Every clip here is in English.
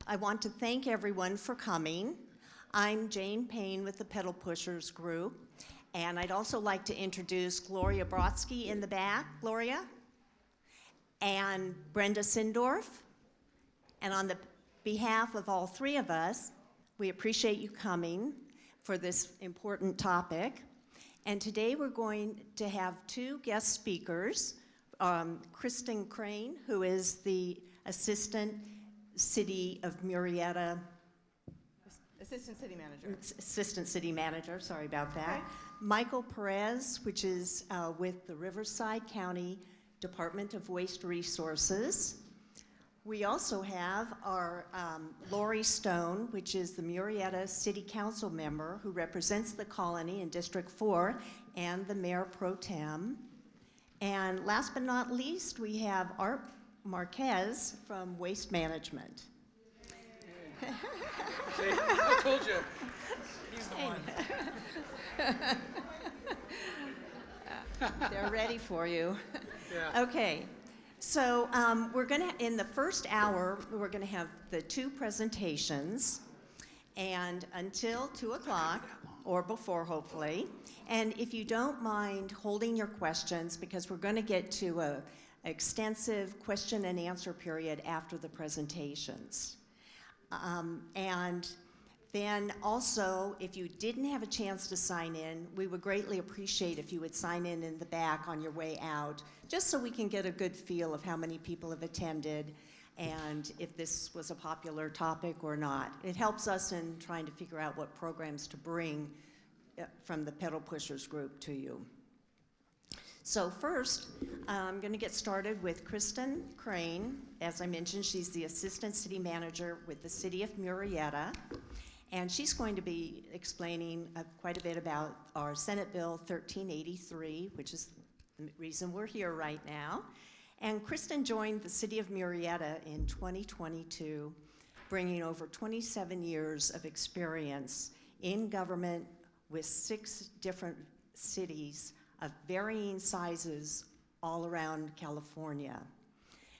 I want to thank everyone for coming. I'm Jane Payne with the Pedal Pushers Group, and I'd also like to introduce Gloria Brodsky in the back. Gloria? And Brenda Sindorf. And on the behalf of all three of us, we appreciate you coming for this important topic. And today we're going to have two guest speakers, Kristen Crane, who is the Assistant City Manager, sorry about that. Okay. Michael Perez, which is with the Riverside County Department of Waste Resources. We also have our Lori Stone, which is the Murrieta City Council member who represents the colony in District 4 and the Mayor Pro Tem. And last but not least, we have Art Marquez from Waste Management. Hey. I told you. He's the one. They're ready for you. Yeah. Okay. So we're going to, in the first hour, we're going to have the two presentations, and until 2 o'clock, or before, hopefully. And if you don't mind holding your questions, because we're going to get to an extensive question and answer period after the presentations. And then also, if you didn't have a chance to sign in, we would greatly appreciate if you would sign in the back on your way out, just so we can get a good feel of how many people have attended and if this was a popular topic or not. It helps us in trying to figure out what programs to bring from the Pedal Pushers Group to you. So first, I'm going to get started with Kristen Crane. As I mentioned, she's the Assistant City Manager with the City of Murrieta. And she's going to be explaining quite a bit about our Senate Bill 1383, which is the reason we're here right now. And Kristen joined the City of Murrieta in 2022, bringing over 27 years of experience in government with 6 different cities of varying sizes all around California.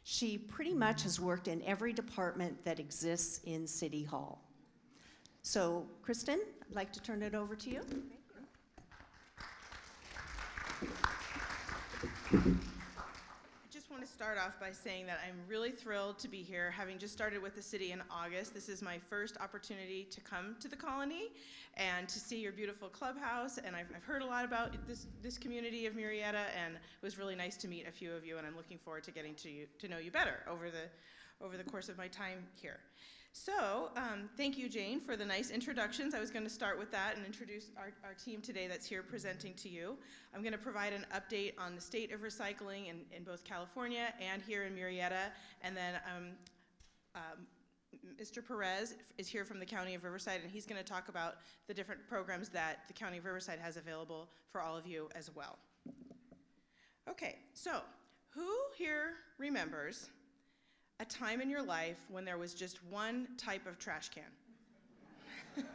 She pretty much has worked in every department that exists in City Hall. So, Kristen, I'd like to turn it over to you. I just want to start off by saying that I'm really thrilled to be here, having just started with the city in August. This is my first opportunity to come to the colony and to see your beautiful clubhouse, and I've heard a lot about this community of Murrieta, and it was really nice to meet a few of you, and I'm looking forward to getting to know you better over the course of my time here. So, thank you, Jane, for the nice introductions. I was going to start with that and introduce our team today that's here presenting to you. I'm going to provide an update on the state of recycling in both California and here in Murrieta, and then Mr. Perez is here from the County of Riverside, and he's going to talk about the different programs that the County of Riverside has available for all of you as well. Okay, so who here remembers a time in your life when there was just one type of trash can?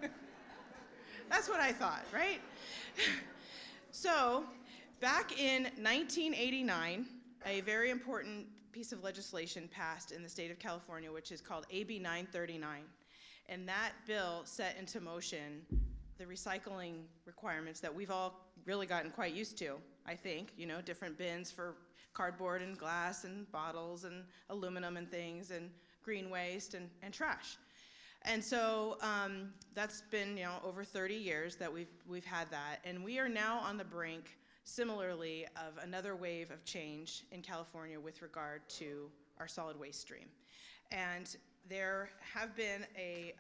That's what I thought, right? So, back in 1989, a very important piece of legislation passed in the state of California, which is called AB 939. And that bill set into motion the recycling requirements that we've all really gotten quite used to, I think. You know, different bins for cardboard and glass and bottles and aluminum and things and green waste and trash. And so that's been, over 30 years that we've had that. And we are now on the brink, similarly, of another wave of change in California with regard to our solid waste stream. And there have been a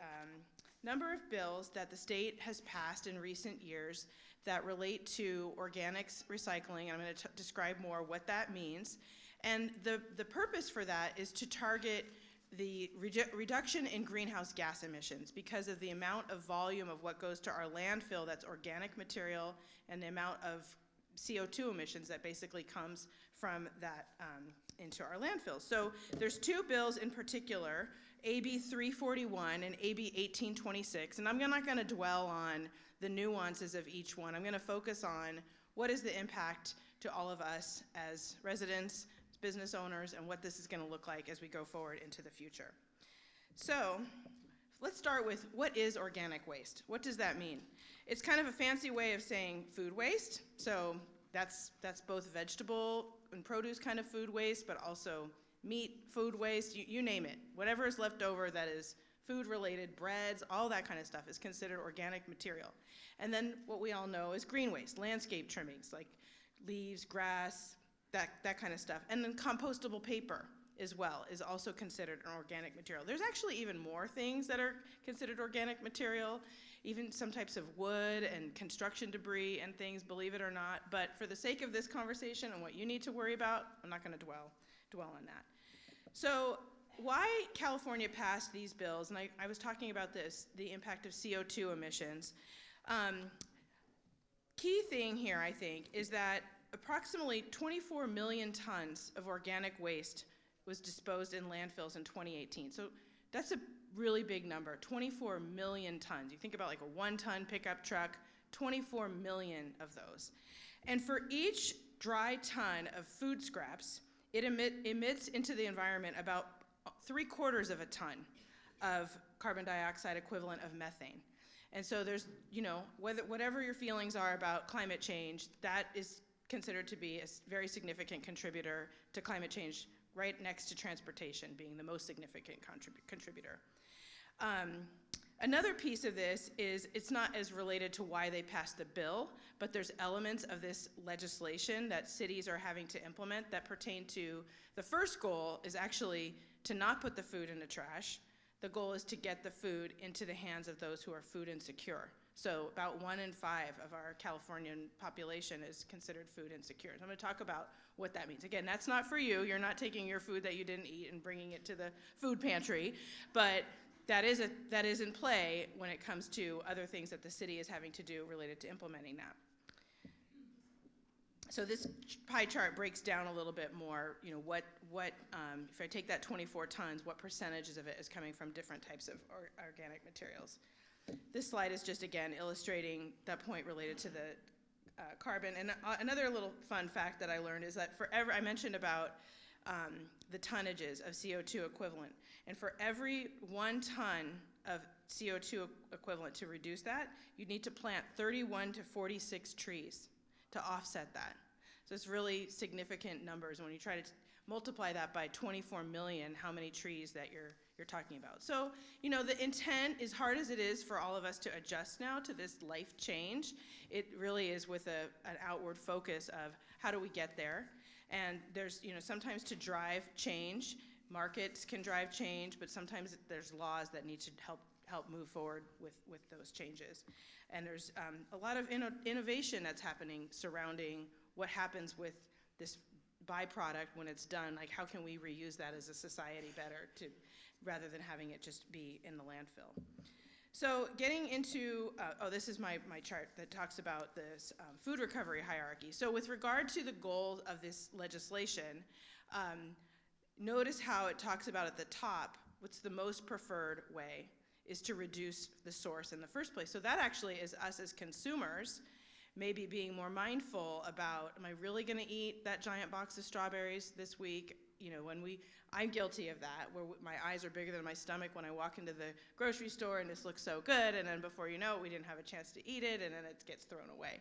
number of bills that the state has passed in recent years that relate to organics recycling, and I'm going to describe more what that means. And the purpose for that is to target the reduction in greenhouse gas emissions because of the amount of volume of what goes to our landfill that's organic material and the amount of CO2 emissions that basically comes from that into our landfills. So there's 2 bills in particular, AB 341 and AB 1826, and I'm not going to dwell on the nuances of each one. I'm going to focus on what is the impact to all of us as residents, business owners, and what this is going to look like as we go forward into the future. So let's start with what is organic waste? What does that mean? It's kind of a fancy way of saying food waste. So that's both vegetable and produce kind of food waste, but also meat, food waste, you name it. Whatever is left over that is food-related, breads, all that kind of stuff is considered organic material. And then what we all know is green waste, landscape trimmings, like leaves, grass, that kind of stuff. And then compostable paper as well is also considered an organic material. There's actually even more things that are considered organic material, even some types of wood and construction debris and things, believe it or not. But for the sake of this conversation and what you need to worry about, I'm not going to dwell on that. So why California passed these bills, and I was talking about this, the impact of CO2 emissions. Key thing here, I think, is that approximately 24 million tons of organic waste was disposed in landfills in 2018. So that's a really big number, 24 million tons. You think about like a 1-ton pickup truck, 24 million of those. And for each dry ton of food scraps, it emits into the environment about 3/4 of a ton of carbon dioxide equivalent of methane. And so there's, whatever your feelings are about climate change, that is considered to be a very significant contributor to climate change, right next to transportation being the most significant contributor. Another piece of this is it's not as related to why they passed the bill, but there's elements of this legislation that cities are having to implement that pertain to the first goal is actually to not put the food in the trash. The goal is to get the food into the hands of those who are food insecure. So about 1 in 5 of our Californian population is considered food insecure. So I'm going to talk about what that means. Again, that's not for you. You're not taking your food that you didn't eat and bringing it to the food pantry. But that is in play when it comes to other things that the city is having to do related to implementing that. So this pie chart breaks down a little bit more, if I take that 24 tons, what percentages of it is coming from different types of organic materials. This slide is just, again, illustrating that point related to the carbon. And another little fun fact that I learned is that I mentioned about the tonnages of CO2 equivalent. And for every 1 ton of CO2 equivalent to reduce that, you need to plant 31 to 46 trees to offset that. So it's really significant numbers when you try to multiply that by 24 million, how many trees that you're talking about. So, the intent, as hard as it is for all of us to adjust now to this life change, it really is with an outward focus of how do we get there. And there's, sometimes to drive change, markets can drive change, but sometimes there's laws that need to help move forward with those changes. And there's a lot of innovation that's happening surrounding what happens with this byproduct when it's done. Like, how can we reuse that as a society better rather than having it just be in the landfill? So getting into, this is my chart that talks about this food recovery hierarchy. So with regard to the goals of this legislation, notice how it talks about at the top, what's the most preferred way is to reduce the source in the first place. So that actually is us as consumers maybe being more mindful about, am I really gonna eat that giant box of strawberries this week? I'm guilty of that, where my eyes are bigger than my stomach when I walk into the grocery store and this looks so good, and then before you know it, we didn't have a chance to eat it, and then it gets thrown away.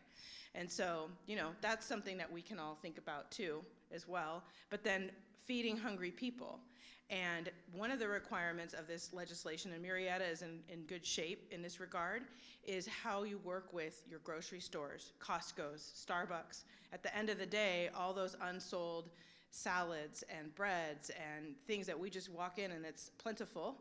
And so, that's something that we can all think about too, as well. But then feeding hungry people. And one of the requirements of this legislation, and Murrieta is in good shape in this regard, is how you work with your grocery stores, Costco's, Starbucks. At the end of the day, all those unsold salads and breads and things that we just walk in and it's plentiful,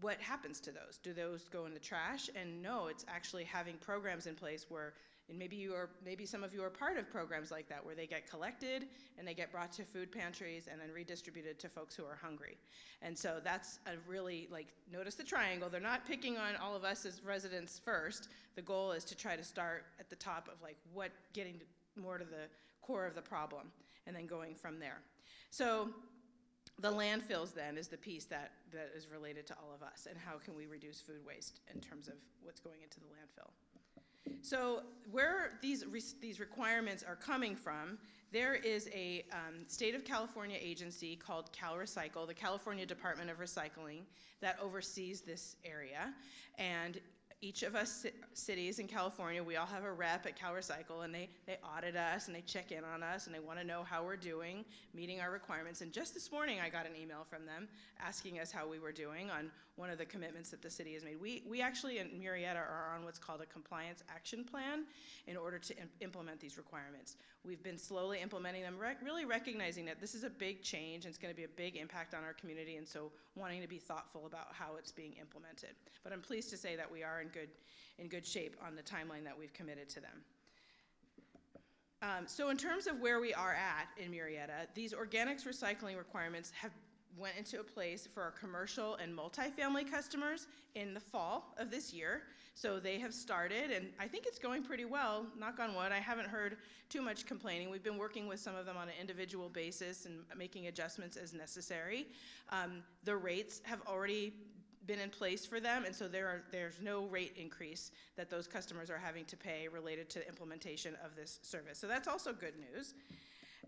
what happens to those? Do those go in the trash? And no, it's actually having programs in place where, and maybe some of you are part of programs like that, where they get collected and they get brought to food pantries and then redistributed to folks who are hungry. And so that's a really, notice the triangle. They're not picking on all of us as residents first. The goal is to try to start at the top of getting more to the core of the problem and then going from there. So the landfills then is the piece that is related to all of us, and how can we reduce food waste in terms of what's going into the landfill. So where these requirements are coming from, there is a state of California agency called CalRecycle, the California Department of Recycling, that oversees this area. And each of us cities in California, we all have a rep at CalRecycle, and they audit us and they check in on us and they want to know how we're doing, meeting our requirements. And just this morning, I got an email from them asking us how we were doing on one of the commitments that the city has made. We actually in Murrieta are on what's called a compliance action plan in order to implement these requirements. We've been slowly implementing them, really recognizing that this is a big change and it's going to be a big impact on our community, and so wanting to be thoughtful about how it's being implemented. But I'm pleased to say that we are in good shape on the timeline that we've committed to them. So in terms of where we are at in Murrieta, these organics recycling requirements have went into a place for our commercial and multifamily customers in the fall of this year. So they have started, and I think it's going pretty well, knock on wood. I haven't heard too much complaining. We've been working with some of them on an individual basis and making adjustments as necessary. The rates have already been in place for them, and so there's no rate increase that those customers are having to pay related to the implementation of this service. So that's also good news.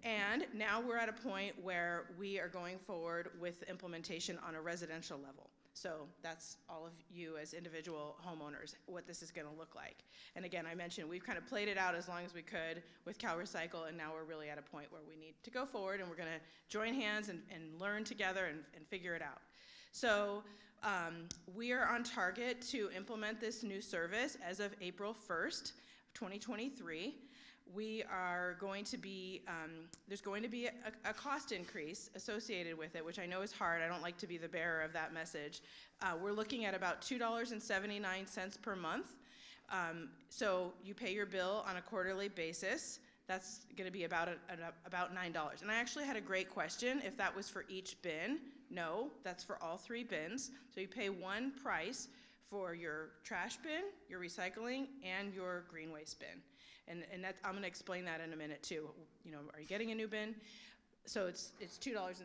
And now we're at a point where we are going forward with implementation on a residential level. So that's all of you as individual homeowners, what this is going to look like. And again, I mentioned we've kind of played it out as long as we could with CalRecycle, and now we're really at a point where we need to go forward, and we're going to join hands and learn together and figure it out. So we are on target to implement this new service as of April 1st, 2023. We are going to be, there's going to be a cost increase associated with it, which I know is hard. I don't like to be the bearer of that message. We're looking at about $2.79 per month. So you pay your bill on a quarterly basis. That's going to be about $9. And I actually had a great question if that was for each bin. No, that's for all 3 bins. So you pay one price for your trash bin, your recycling, and your green waste bin. And that, I'm going to explain that in a minute too. You know, are you getting a new bin? So it's $2.79.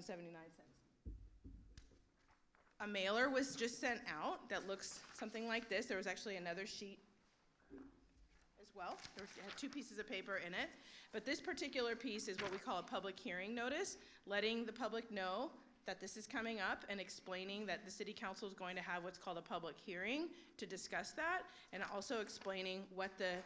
A mailer was just sent out that looks something like this. There was actually another sheet as well. It had 2 pieces of paper in it. But this particular piece is what we call a public hearing notice, letting the public know that this is coming up and explaining that the city council is going to have what's called a public hearing to discuss that, and also explaining what the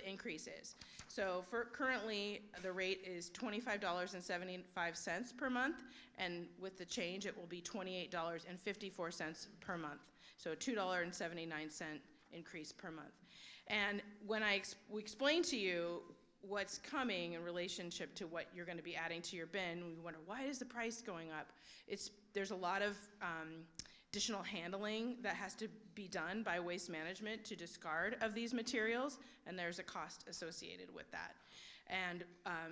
increase is. So for currently, the rate is $25.75 per month, and with the change, it will be $28.54 per month. So a $2.79 increase per month. And when we explain to you what's coming in relationship to what you're going to be adding to your bin, we wonder, why is the price going up? There's a lot of additional handling that has to be done by Waste Management to discard of these materials, and there's a cost associated with that. And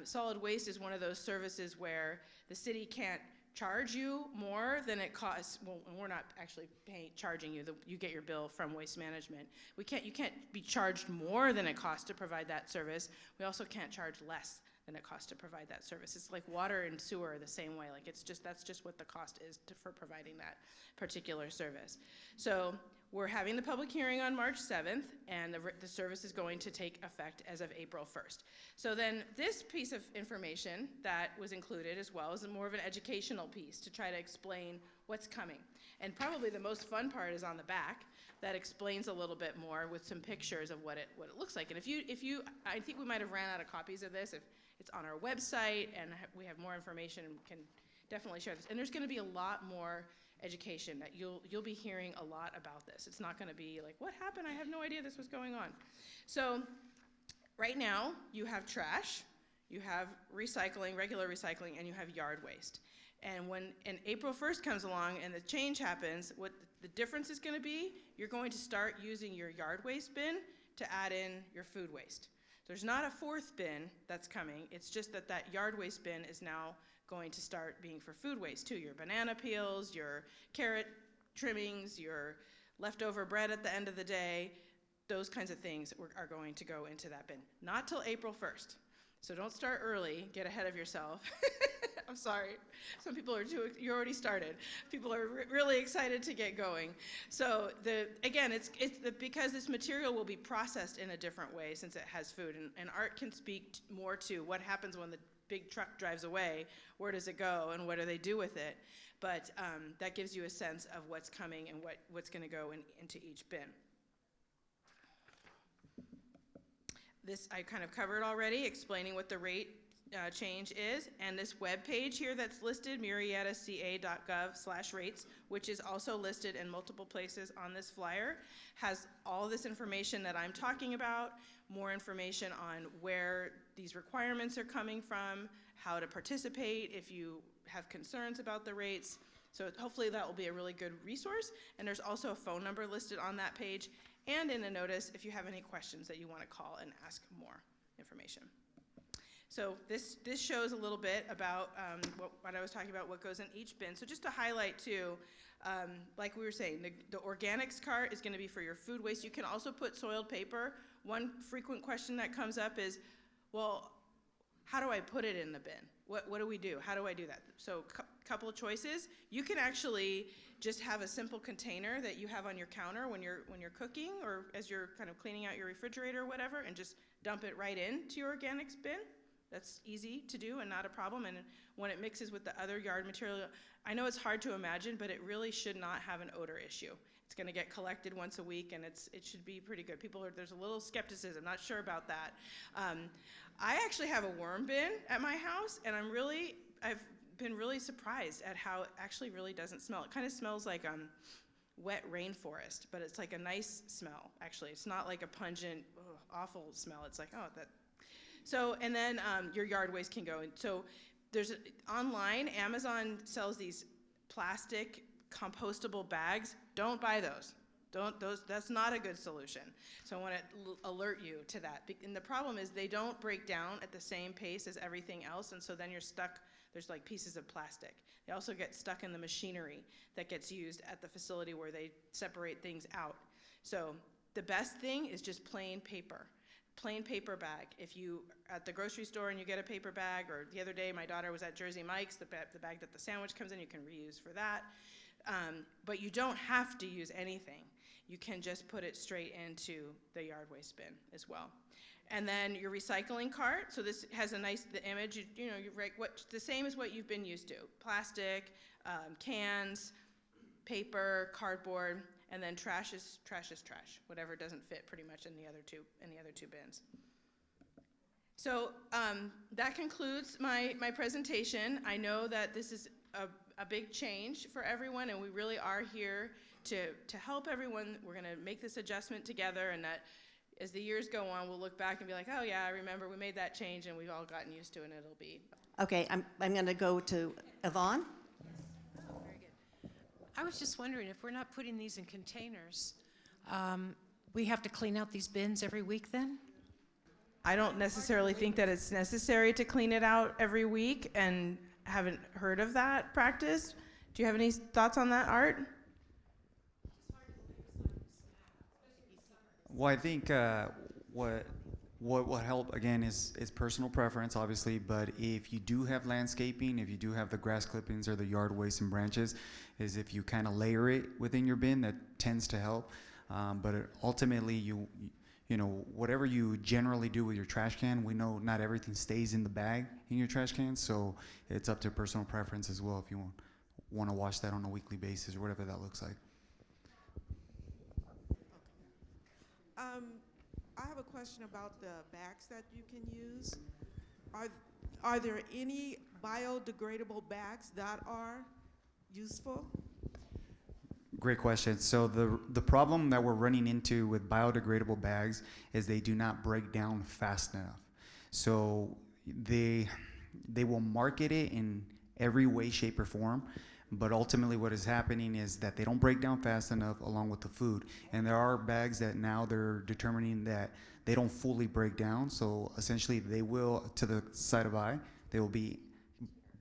solid waste is one of those services where the city can't charge you more than it costs. Well, and we're not actually charging you. You get your bill from Waste Management. You can't be charged more than it costs to provide that service. We also can't charge less than it costs to provide that service. It's like water and sewer the same way. Like that's just what the cost is for providing that particular service. So we're having the public hearing on March 7th, and the service is going to take effect as of April 1st. So then this piece of information that was included as well is more of an educational piece to try to explain what's coming. And probably the most fun part is on the back that explains a little bit more with some pictures of what it looks like. And if you, I think we might have ran out of copies of this. If it's on our website and we have more information, and can definitely share this. And there's going to be a lot more education that you'll be hearing a lot about this. It's not going to be like, what happened? I have no idea this was going on. So right now you have trash, you have recycling, regular recycling, and you have yard waste. And when April 1st comes along and the change happens, what the difference is going to be, you're going to start using your yard waste bin to add in your food waste. There's not a 4th bin that's coming. It's just that yard waste bin is now going to start being for food waste too. Your banana peels, your carrot trimmings, your leftover bread at the end of the day, those kinds of things are going to go into that bin. Not till April 1st. So don't start early, get ahead of yourself. I'm sorry. Some people you already started. People are really excited to get going. So again, it's because this material will be processed in a different way since it has food, and Art can speak more to what happens when the big truck drives away, where does it go and what do they do with it? But that gives you a sense of what's coming and what's going to go into each bin. This I kind of covered already, explaining what the rate change is, and this web page here that's listed, murrietaca.gov/rates, which is also listed in multiple places on this flyer, has all this information that I'm talking about, more information on where these requirements are coming from, how to participate if you have concerns about the rates. So hopefully that will be a really good resource, and there's also a phone number listed on that page, and in a notice if you have any questions that you want to call and ask more information. So this shows a little bit about what I was talking about, what goes in each bin. So just to highlight too, like we were saying, the organics cart is going to be for your food waste. You can also put soiled paper. One frequent question that comes up is, well, how do I put it in the bin? What do we do? How do I do that? So couple of choices. You can actually just have a simple container that you have on your counter when you're cooking or as you're kind of cleaning out your refrigerator or whatever, and just dump it right into your organics bin. That's easy to do and not a problem. And when it mixes with the other yard material, I know it's hard to imagine, but it really should not have an odor issue. It's going to get collected once a week, and it should be pretty good. There's a little skepticism, not sure about that. I actually have a worm bin at my house, and I've been really surprised at how it actually really doesn't smell. It kind of smells like wet rainforest, but it's like a nice smell, actually. It's not like a pungent, awful smell. It's like, oh, that. So, and then your yard waste can go. And so there's online, Amazon sells these plastic compostable bags. Don't buy those. That's not a good solution. So I want to alert you to that. And the problem is they don't break down at the same pace as everything else, and so then you're stuck. There's like pieces of plastic. They also get stuck in the machinery that gets used at the facility where they separate things out. So the best thing is just plain paper. Plain paper bag. If you at the grocery store and you get a paper bag, or the other day my daughter was at Jersey Mike's, the bag that the sandwich comes in, you can reuse for that. But you don't have to use anything. You can just put it straight into the yard waste bin as well. And then your recycling cart. So this has the image. You write the same as what you've been used to: plastic, cans, paper, cardboard. And then trash is trash. Whatever doesn't fit, pretty much in the other two bins. So that concludes my presentation. I know that this is a big change for everyone, and we really are here to help everyone. We're going to make this adjustment together, and that as the years go on, we'll look back and be like, oh yeah, I remember we made that change, and we've all gotten used to it, and it'll be. Okay, I'm going to go to Yvonne. I was just wondering, if we're not putting these in containers, we have to clean out these bins every week then? I don't necessarily think that it's necessary to clean it out every week, and haven't heard of that practice. Do you have any thoughts on that, Art? Well, I think what will help, again, is personal preference, obviously, but if you do have landscaping, if you do have the grass clippings or the yard waste and branches, is if you kind of layer it within your bin, that tends to help. But ultimately, you know, whatever you generally do with your trash can, we know not everything stays in the bag in your trash can, so it's up to personal preference as well if you want to wash that on a weekly basis or whatever that looks like. I have a question about the bags that you can use. Are there any biodegradable bags that are useful? Great question. So the problem that we're running into with biodegradable bags is they do not break down fast enough. So they will market it in every way, shape, or form, but ultimately what is happening is that they don't break down fast enough along with the food. And there are bags that now they're determining that they don't fully break down, so essentially they will, to the side of eye, they will be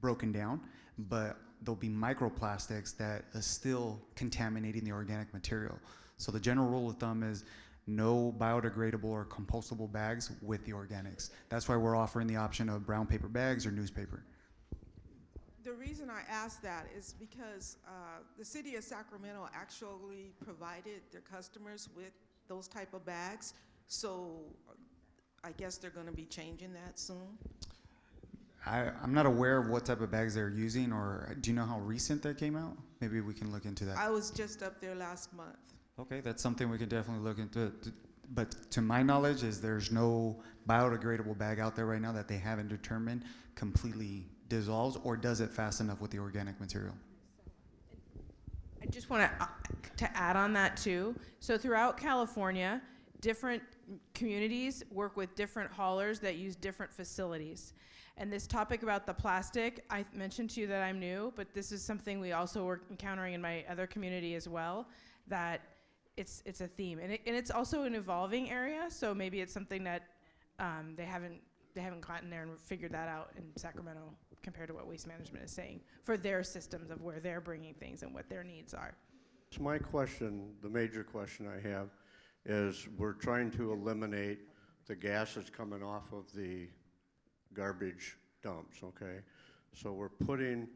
broken down, but there'll be microplastics that are still contaminating the organic material. So the general rule of thumb is no biodegradable or compostable bags with the organics. That's why we're offering the option of brown paper bags or newspaper. The reason I ask that is because the city of Sacramento actually provided their customers with those type of bags. So I guess they're going to be changing that soon. I'm not aware of what type of bags they're using, or do you know how recent that came out? Maybe we can look into that. I was just up there last month. Okay, that's something we can definitely look into. But to my knowledge, is there's no biodegradable bag out there right now that they haven't determined completely dissolves or does it fast enough with the organic material. I just want to add on that too. So throughout California, different communities work with different haulers that use different facilities. And this topic about the plastic, I mentioned to you that I'm new, but this is something we also were encountering in my other community as well, that it's a theme. And it's also an evolving area, so maybe it's something that they haven't gotten there and figured that out in Sacramento compared to what Waste Management is saying for their systems of where they're bringing things and what their needs are. So my question, the major question I have, is we're trying to eliminate the gases coming off of the garbage dumps, okay? So we're putting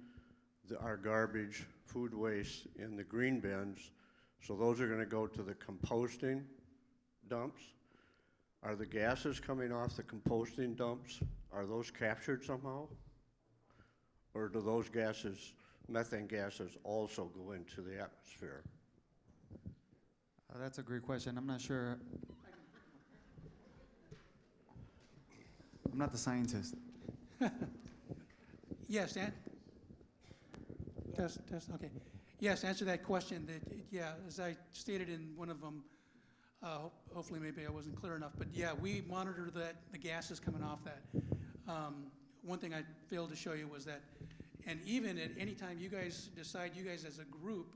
our garbage, food waste in the green bins, so those are gonna go to the composting dumps. Are the gases coming off the composting dumps, are those captured somehow? Or do those gases, methane gases, also go into the atmosphere? That's a great question. I'm not sure. I'm not the scientist. Yes, test, okay. Yes, to answer that question, as I stated in one of them, hopefully maybe I wasn't clear enough, but yeah, we monitor the gases coming off that. One thing I failed to show you was that, and even at any time you guys decide, you guys as a group,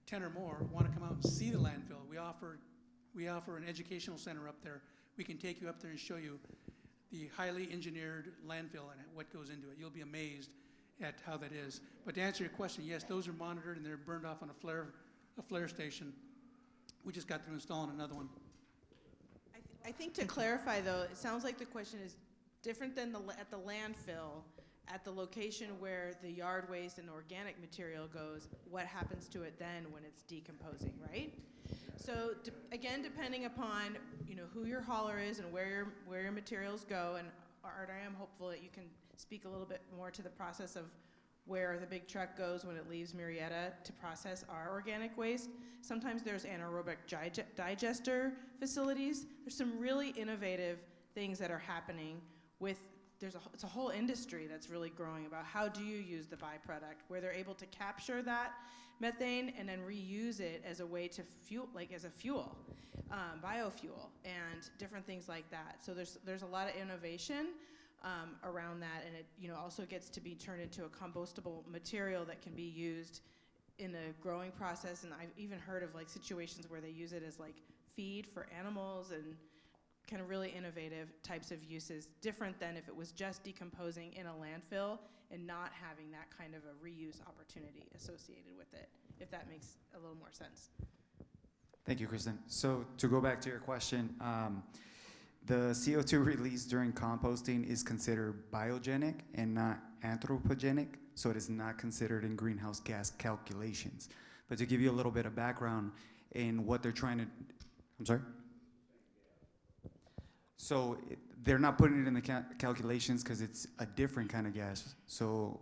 10 or more, want to come out and see the landfill, we offer an educational center up there. We can take you up there and show you the highly engineered landfill and what goes into it. You'll be amazed at how that is. But to answer your question, yes, those are monitored and they're burned off on a flare station. We just got through installing another one. I think to clarify though, it sounds like the question is different than at the landfill, at the location where the yard waste and organic material goes, what happens to it then when it's decomposing, right? So again, depending upon who your hauler is and where your materials go, and Art, I am hopeful that you can speak a little bit more to the process of where the big truck goes when it leaves Murrieta to process our organic waste. Sometimes there's anaerobic digester facilities. There's some really innovative things that are happening with, it's a whole industry that's really growing about how do you use the byproduct, where they're able to capture that methane and then reuse it as a way to fuel, like as a fuel, biofuel, and different things like that. So there's a lot of innovation around that, and it also gets to be turned into a compostable material that can be used in the growing process. And I've even heard of like situations where they use it as like feed for animals and kind of really innovative types of uses, different than if it was just decomposing in a landfill and not having that kind of a reuse opportunity associated with it, if that makes a little more sense. Thank you, Kristen. So to go back to your question, the CO2 released during composting is considered biogenic and not anthropogenic, so it is not considered in greenhouse gas calculations. But to give you a little bit of background in what they're trying to, I'm sorry? So they're not putting it in the calculations because it's a different kind of gas. So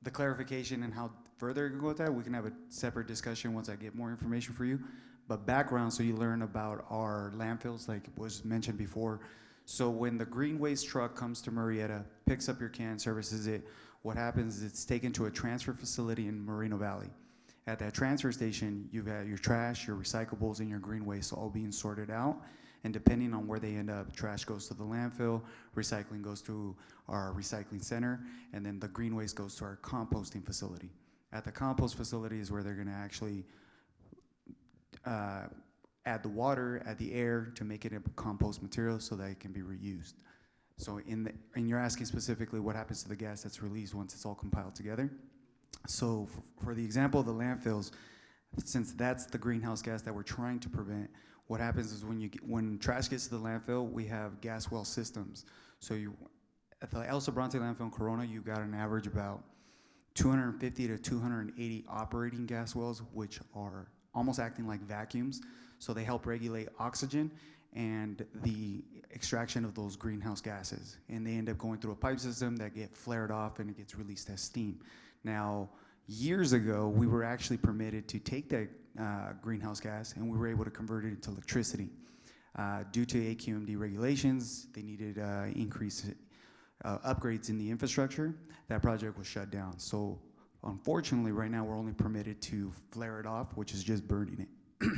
the clarification and how further you go with that, we can have a separate discussion once I get more information for you. But background, so you learn about our landfills, like was mentioned before. So when the green waste truck comes to Murrieta, picks up your can, services it, what happens is it's taken to a transfer facility in Moreno Valley. At that transfer station, you've got your trash, your recyclables, and your green waste all being sorted out. And depending on where they end up, trash goes to the landfill, recycling goes to our recycling center, and then the green waste goes to our composting facility. At the compost facility is where they're gonna actually add the water, add the air to make it a compost material so that it can be reused. So and you're asking specifically what happens to the gas that's released once it's all compiled together. So for the example of the landfills, since that's the greenhouse gas that we're trying to prevent, what happens is when trash gets to the landfill, we have gas well systems. So at the El Sobrante landfill in Corona, you've got an average about 250 to 280 operating gas wells, which are almost acting like vacuums. So they help regulate oxygen and the extraction of those greenhouse gases. And they end up going through a pipe system that get flared off and it gets released as steam. Now, years ago, we were actually permitted to take that greenhouse gas and we were able to convert it into electricity. Due to AQMD regulations, they needed increased upgrades in the infrastructure. That project was shut down. So unfortunately, right now, we're only permitted to flare it off, which is just burning it.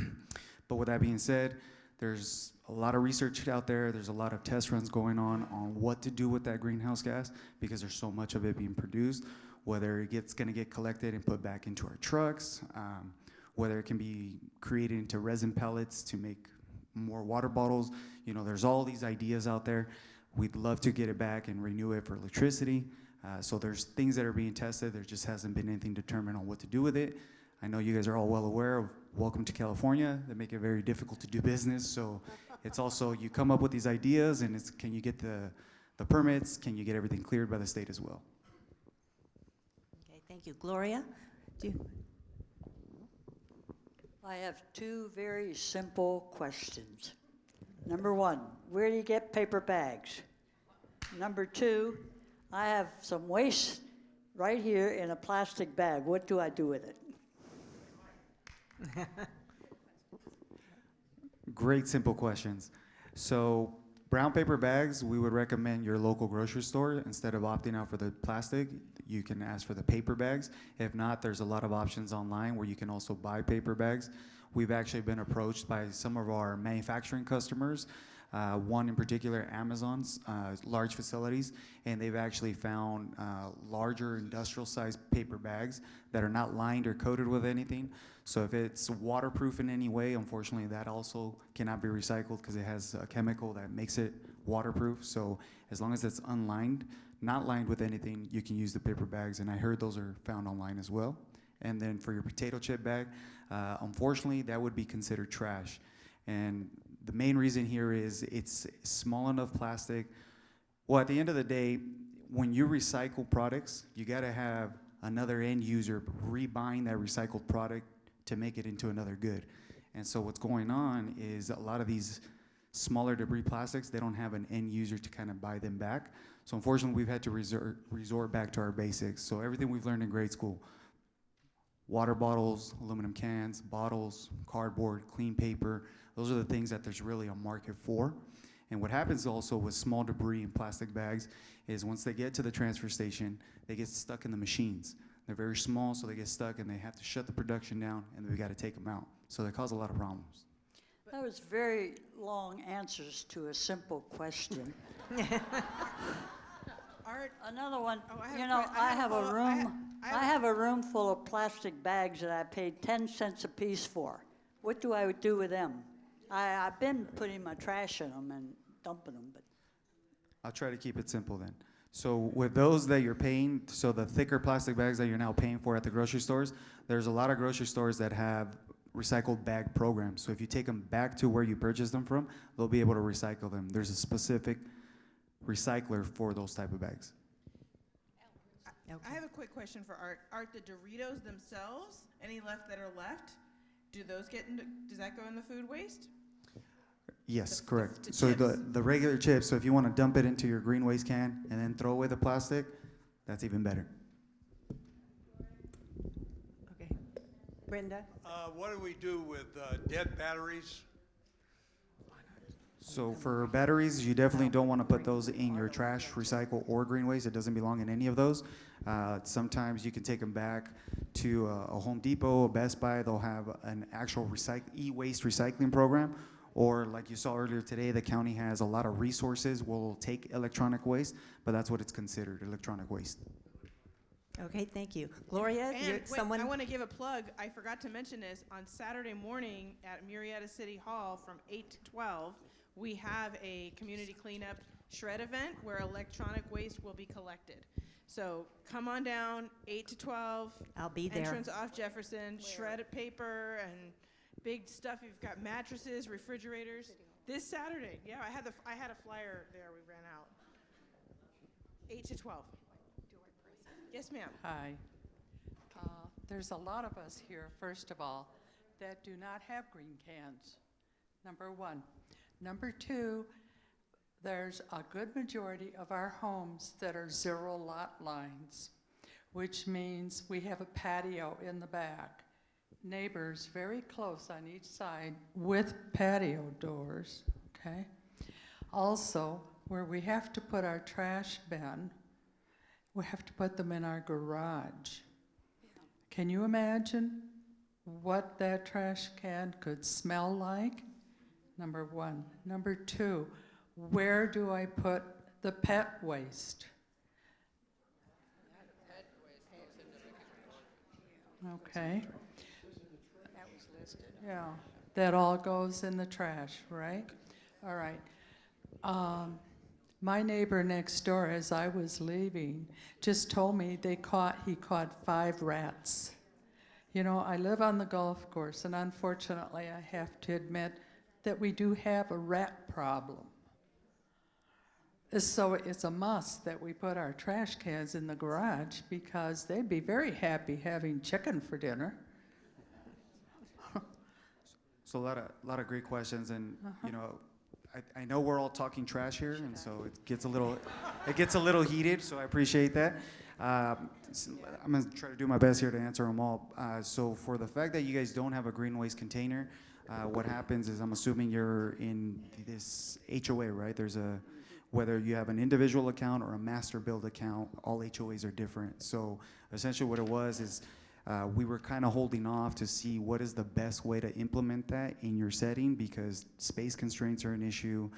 But with that being said, there's a lot of research out there. There's a lot of test runs going on what to do with that greenhouse gas because there's so much of it being produced, whether it's going to get collected and put back into our trucks, whether it can be created into resin pellets to make more water bottles. You know, there's all these ideas out there. We'd love to get it back and renew it for electricity. So there's things that are being tested. There just hasn't been anything determined on what to do with it. I know you guys are all well aware of Welcome to California. They make it very difficult to do business. So it's also, you come up with these ideas and it's, can you get the permits? Can you get everything cleared by the state as well? Okay, thank you. Gloria? Do you? I have two very simple questions. Number one, where do you get paper bags? Number two, I have some waste right here in a plastic bag. What do I do with it? Great, simple questions. So brown paper bags, we would recommend your local grocery store. Instead of opting out for the plastic, you can ask for the paper bags. If not, there's a lot of options online where you can also buy paper bags. We've actually been approached by some of our manufacturing customers, one in particular, Amazon's large facilities, and they've actually found larger industrial-sized paper bags that are not lined or coated with anything. So if it's waterproof in any way, unfortunately, that also cannot be recycled because it has a chemical that makes it waterproof. So as long as it's unlined, not lined with anything, you can use the paper bags, and I heard those are found online as well. And then for your potato chip bag, unfortunately, that would be considered trash. And the main reason here is it's small enough plastic. Well, at the end of the day, when you recycle products, you gotta have another end user rebuying that recycled product to make it into another good. And so what's going on is a lot of these smaller debris plastics, they don't have an end user to kind of buy them back. So unfortunately, we've had to resort back to our basics. So everything we've learned in grade school, water bottles, aluminum cans, bottles, cardboard, clean paper, those are the things that there's really a market for. And what happens also with small debris and plastic bags is once they get to the transfer station, they get stuck in the machines. They're very small, so they get stuck and they have to shut the production down, and then we got to take them out. So they cause a lot of problems. That was very long answers to a simple question. Art, Another one, Oh, I have you a know, que- I I have a have a follow- room, I have- I have a room full of plastic bags that I paid 10 cents a piece for. What do I do with them? I've been putting my trash in them and dumping them, but I'll try to keep it simple then. So with those that you're paying, so the thicker plastic bags that you're now paying for at the grocery stores, there's a lot of grocery stores that have recycled bag programs. So if you take them back to where you purchased them from, they'll be able to recycle them. There's a specific recycler for those type of bags. I have a quick question for Art. Art, the Doritos themselves, any left that are left, do those get into, does that go in the food waste? Yes, The correct. So chips. the regular chips, so if you want to dump it into your green waste can and then throw away the plastic, that's even better. Okay. Brenda? What do we do with dead batteries? So for batteries, you definitely don't want to put those in your trash, recycle, or green waste. It doesn't belong in any of those. Sometimes you can take them back to a Home Depot, a Best Buy. They'll have an actual e-waste recycling program. Or like you saw earlier today, the county has a lot of resources. We'll take electronic waste, but that's what it's considered, electronic waste. Okay, thank you. Gloria, And you're, wait, someone? I want to give a plug. I forgot to mention this. On Saturday morning at Murrieta City Hall from 8 to 12, we have a community cleanup shred event where electronic waste will be collected. So come on down, 8 to 12. I'll be there. Entrance off Jefferson, shredded paper and big stuff. You've got mattresses, refrigerators. This Saturday, yeah, I had a flyer there. We ran out. 8 to 12. Yes, ma'am. Hi. There's a lot of us here, first of all, that do not have green cans, number one. Number two, there's a good majority of our homes that are 0 lot lines, which means we have a patio in the back. Neighbors very close on each side with patio doors, okay? Also, where we have to put our trash bin, we have to put them in our garage. Can you imagine what that trash can could smell like? Number one. Number two, where do I put the pet waste? Okay. That was listed. Yeah, that all goes in the trash, right? All right. My neighbor next door, as I was leaving, just told me he caught 5 rats. You know, I live on the golf course, and unfortunately, I have to admit that we do have a rat problem. So it's a must that we put our trash cans in the garage because they'd be very happy having chicken for dinner. So a lot of great questions, and you know, I know we're all talking trash here, and so it gets a little heated. So I appreciate that. So I'm gonna try to do my best here to answer them all. So for the fact that you guys don't have a green waste container, what happens is I'm assuming you're in this HOA, right? Whether you have an individual account or a master build account, all HOAs are different. So essentially what it was is we were kind of holding off to see what is the best way to implement that in your setting, because space constraints are an issue,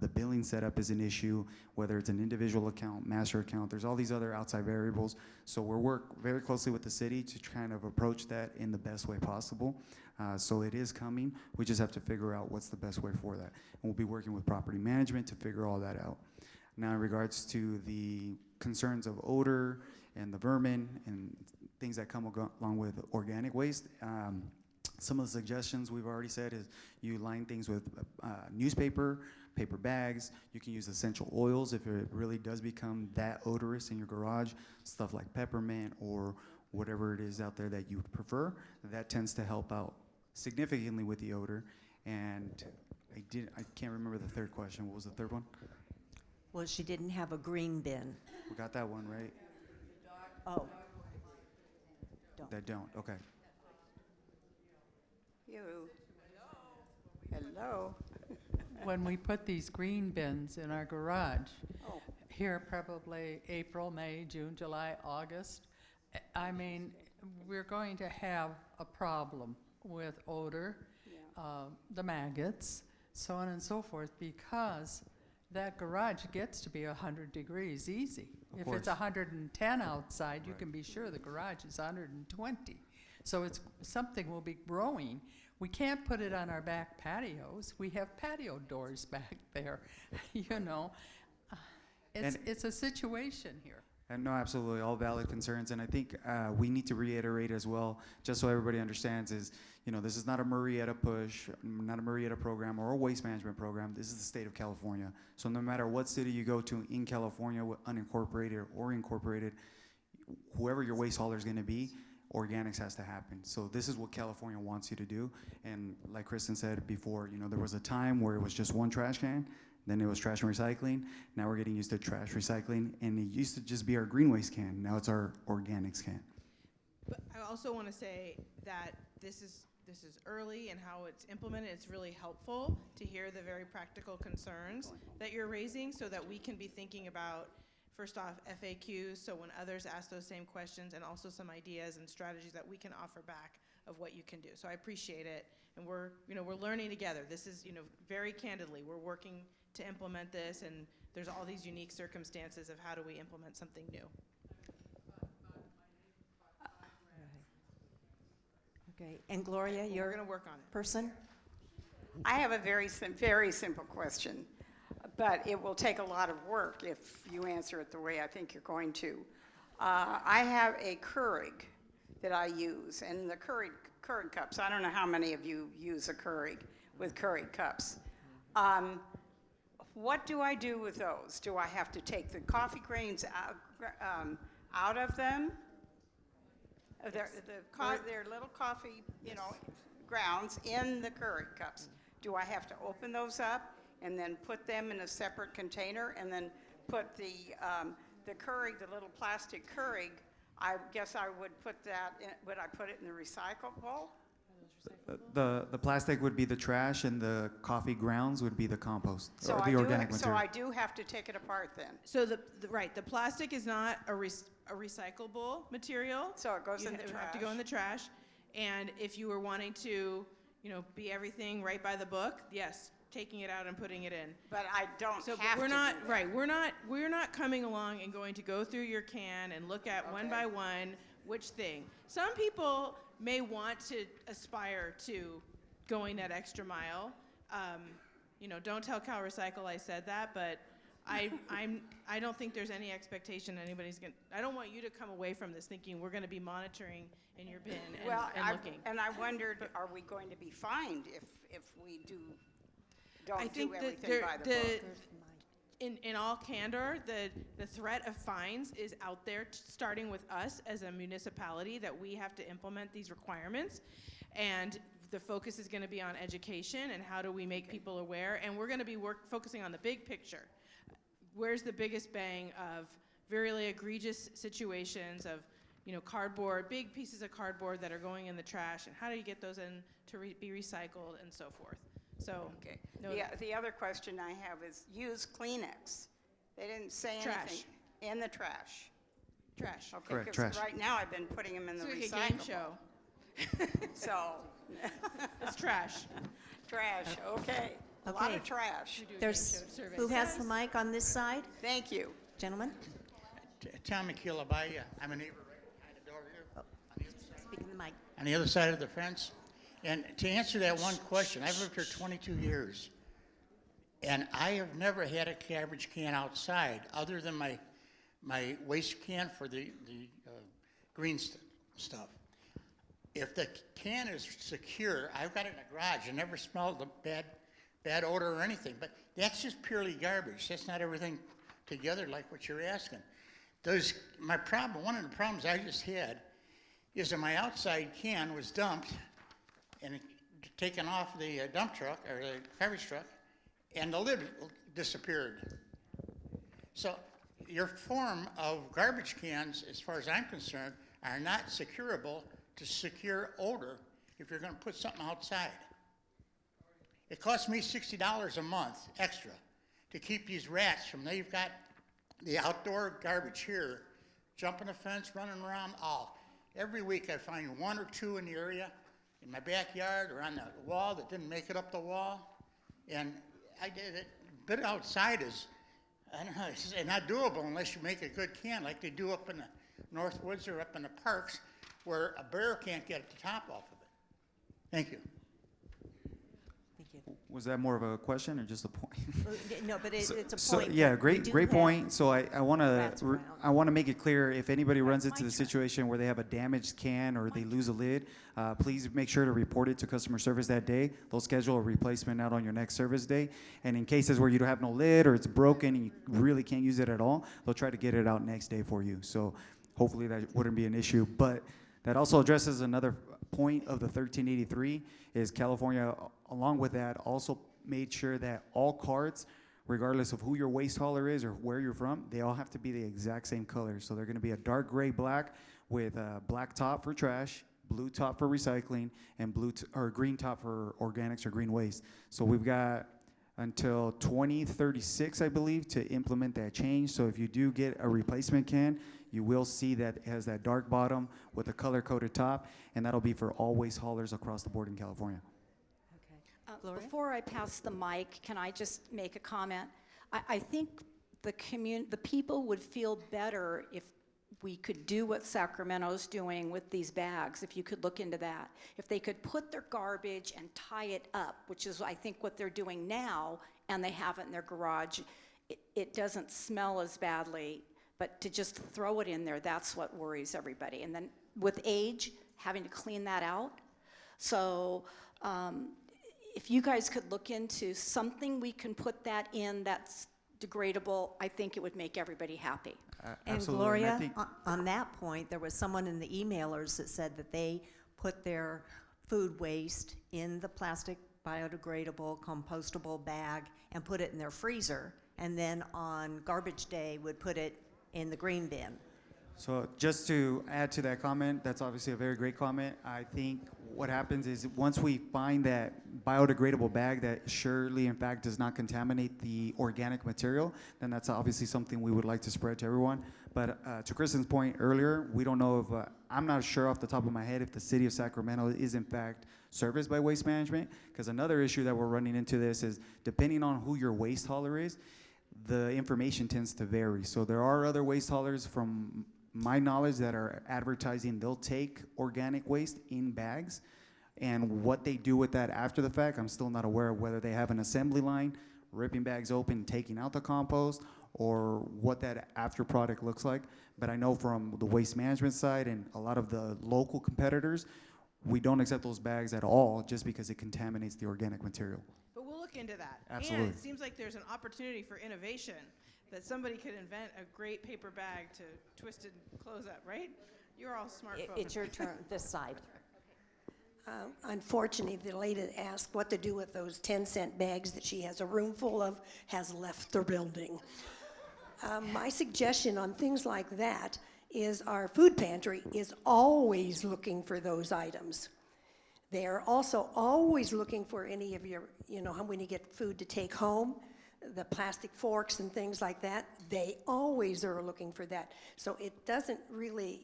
the billing setup is an issue, whether it's an individual account, master account, there's all these other outside variables. So we're work very closely with the city to kind of approach that in the best way possible. So it is coming. We just have to figure out what's the best way for that. And we'll be working with property management to figure all that out. Now, in regards to the concerns of odor and the vermin and things that come along with organic waste, some of the suggestions we've already said is you line things with newspaper, paper bags. You can use essential oils if it really does become that odorous in your garage, stuff like peppermint or whatever it is out there that you prefer. That tends to help out significantly with the odor. And I can't remember the third question. What was the third one? Well, she didn't have a green bin. We got that one, right? Oh. That don't, okay. You. Hello. When we put these green bins in our garage, here probably April, May, June, July, August, I mean, we're going to have a problem with odor, the maggots, so on and so forth, because that garage gets to be 100 degrees easy. If it's 110 outside, you can be sure the garage is 120. So it's something will be growing. We can't put it on our back patios. We have patio doors back there, you know. It's a situation here. And no, absolutely, all valid concerns. And I think we need to reiterate as well, just so everybody understands, is, you know, this is not a Marietta push, not a Marietta program or a waste management program. This is the state of California. So no matter what city you go to in California, unincorporated or incorporated, whoever your waste hauler is going to be, organics has to happen. So this is what California wants you to do. And like Kristen said before, you know, there was a time where it was just one trash can. Then it was trash and recycling. Now we're getting used to trash recycling. And it used to just be our green waste can. Now it's our organics can. But I also want to say that this is early and how it's implemented. It's really helpful to hear the very practical concerns that you're raising so that we can be thinking about, first off, FAQs, so when others ask those same questions, and also some ideas and strategies that we can offer back of what you can do. So I appreciate it. And we're learning together. This is, very candidly, we're working to implement this, and there's all these unique circumstances of how do we implement something new. Okay, and Gloria, We're you're going to work on it. person? I have a very simple question, but it will take a lot of work if you answer it the way I think you're going to. I have a Keurig that I use, and the Keurig cups, I don't know how many of you use a Keurig with Keurig cups. What do I do with those? Do I have to take the coffee grains out of them? They're little coffee, grounds in the Keurig cups. Do I have to open those up and then put them in a separate container and then put the Keurig, the little plastic Keurig, I guess I would put that in, would I put it in the recyclable? The plastic would be the trash, and the coffee grounds would be the compost, So or I the do, organic so material. I do have to take it apart then? So the plastic is not a recyclable material. So it goes in the It would have to go in the trash. And if you were wanting to, be everything right by the book, yes, taking it out and putting it in. But I don't So have but we're to not, do that. right, we're not coming along and going to go through your can and look at one Okay. by one which thing. Some people may want to aspire to going that extra mile. Don't tell Cal Recycle I said that, but I don't think there's any expectation anybody's going to, I don't want you to come away from this thinking we're going to be monitoring in your bin and looking. And I wondered, are we going to be fined if we don't I do think that everything by the book? In all candor, the threat of fines is out there, starting with us as a municipality, that we have to implement these requirements. And the focus is going to be on education and how do we make people aware. And we're going to be focusing on the big picture. Where's the biggest bang of very egregious situations of, cardboard, big pieces of cardboard that are going in the trash, and how do you get those in to be recycled and so forth. So, Okay. no, The other question I have is use Kleenex. They didn't say Trash. anything. In the trash. trash. Okay, Correct, 'cause trash. right now I've been putting them in It's the like a recyclable. game show. So, It's trash. trash, okay. A lot Okay. of trash. There's, survey. who has the mic on this side? Thank you. Gentlemen, Tom McKillabaya, I'm a neighbor right behind the door here, speak in the mic. on the other side of the fence. And to answer that one question, I've lived here 22 years, and I have never had a garbage can outside other than my waste can for the green stuff. If the can is secure, I've got it in the garage. I never smelled the bad odor or anything, but that's just purely garbage. That's not everything together like what you're asking. One of the problems I just had is that my outside can was dumped and taken off the dump truck or the garbage truck, and the lid disappeared. So your form of garbage cans, as far as I'm concerned, are not securable to secure odor if you're going to put something outside. It costs me $60 a month extra to keep these rats from, they've got the outdoor garbage here, jumping the fence, running around, all. Every week I find one or two in the area, in my backyard or on the wall that didn't make it up the wall. And I did it, but outside is, I don't know, it's not doable unless you make a good can like they do up in the North Woods or up in the parks where a bear can't get at the top off of it. Thank you. Thank you. Was that more of a question or just a point? No, but it's a So, point. yeah, that we great do great have point. So I want rats to around. make it clear, if anybody runs into my the turn. situation where they have a damaged can or they lose a lid, please make sure to report it to customer service that day. They'll schedule a replacement out on your next service day. And in cases where you don't have no lid or it's broken and you really can't use it at all, they'll try to get it out next day for you. So hopefully that wouldn't be an issue. But that also addresses another point of the 1383 is California, along with that, also made sure that all cards, regardless of who your waste hauler is or where you're from, they all have to be the exact same color. So they're going to be a dark gray black with a black top for trash, blue top for recycling, and green top for organics or green waste. So we've got until 2036, I believe, to implement that change. So if you do get a replacement can, you will see that it has that dark bottom with a color-coded top, and that'll be for all waste haulers across the board in California. Okay. Gloria? Before I pass the mic, can I just make a comment? I think the people would feel better if we could do what Sacramento's doing with these bags, if you could look into that. If they could put their garbage and tie it up, which is I think what they're doing now, and they have it in their garage, it doesn't smell as badly, but to just throw it in there, that's what worries everybody. And then with age, having to clean that out. So if you guys could look into something we can put that in that's degradable, I think it would make everybody happy. And Absolutely. And I Gloria, think- on that point, there was someone in the emailers that said that they put their food waste in the plastic biodegradable, compostable bag and put it in their freezer, and then on garbage day would put it in the green bin. So just to add to that comment, that's obviously a very great comment. I think what happens is once we find that biodegradable bag that surely in fact does not contaminate the organic material, then that's obviously something we would like to spread to everyone. But to Kristen's point earlier, we don't know if, I'm not sure off the top of my head if the city of Sacramento is in fact serviced by Waste Management, because another issue that we're running into this is depending on who your waste hauler is, the information tends to vary. So there are other waste haulers from my knowledge that are advertising they'll take organic waste in bags, and what they do with that after the fact, I'm still not aware of whether they have an assembly line, ripping bags open, taking out the compost, or what that after product looks like. But I know from the waste management side and a lot of the local competitors, we don't accept those bags at all just because it contaminates the organic material. But we'll look into that. Absolutely. And it seems like there's an opportunity for innovation, that somebody could invent a great paper bag to twist and close up, right? You're all smart folks. It's your turn, this side. Unfortunately, the lady that asked what to do with those 10-cent bags that she has a room full of has left the building. My suggestion on things like that is our food pantry is always looking for those items. They are also always looking for any of your, when you get food to take home, the plastic forks and things like that, they always are looking for that. So it doesn't really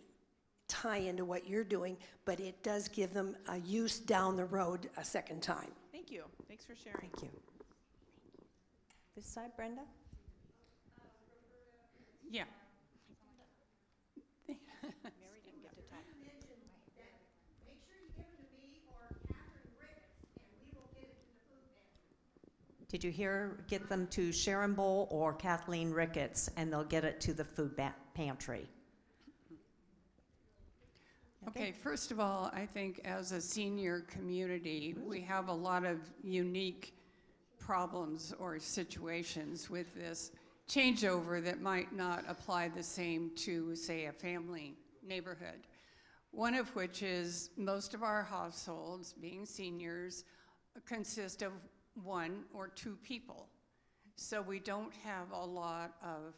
tie into what you're doing, but it does give them a use down the road a second time. Thank you. Thanks for sharing. Thank you. This side, Brenda? Yeah. Did you hear, get them to Sharon Bowl or Kathleen Ricketts, and they'll get it to the food pantry. Okay, first of all, I think as a senior community, we have a lot of unique problems or situations with this changeover that might not apply the same to, say, a family neighborhood. One of which is most of our households, being seniors, consist of 1 or 2 people. So we don't have a lot of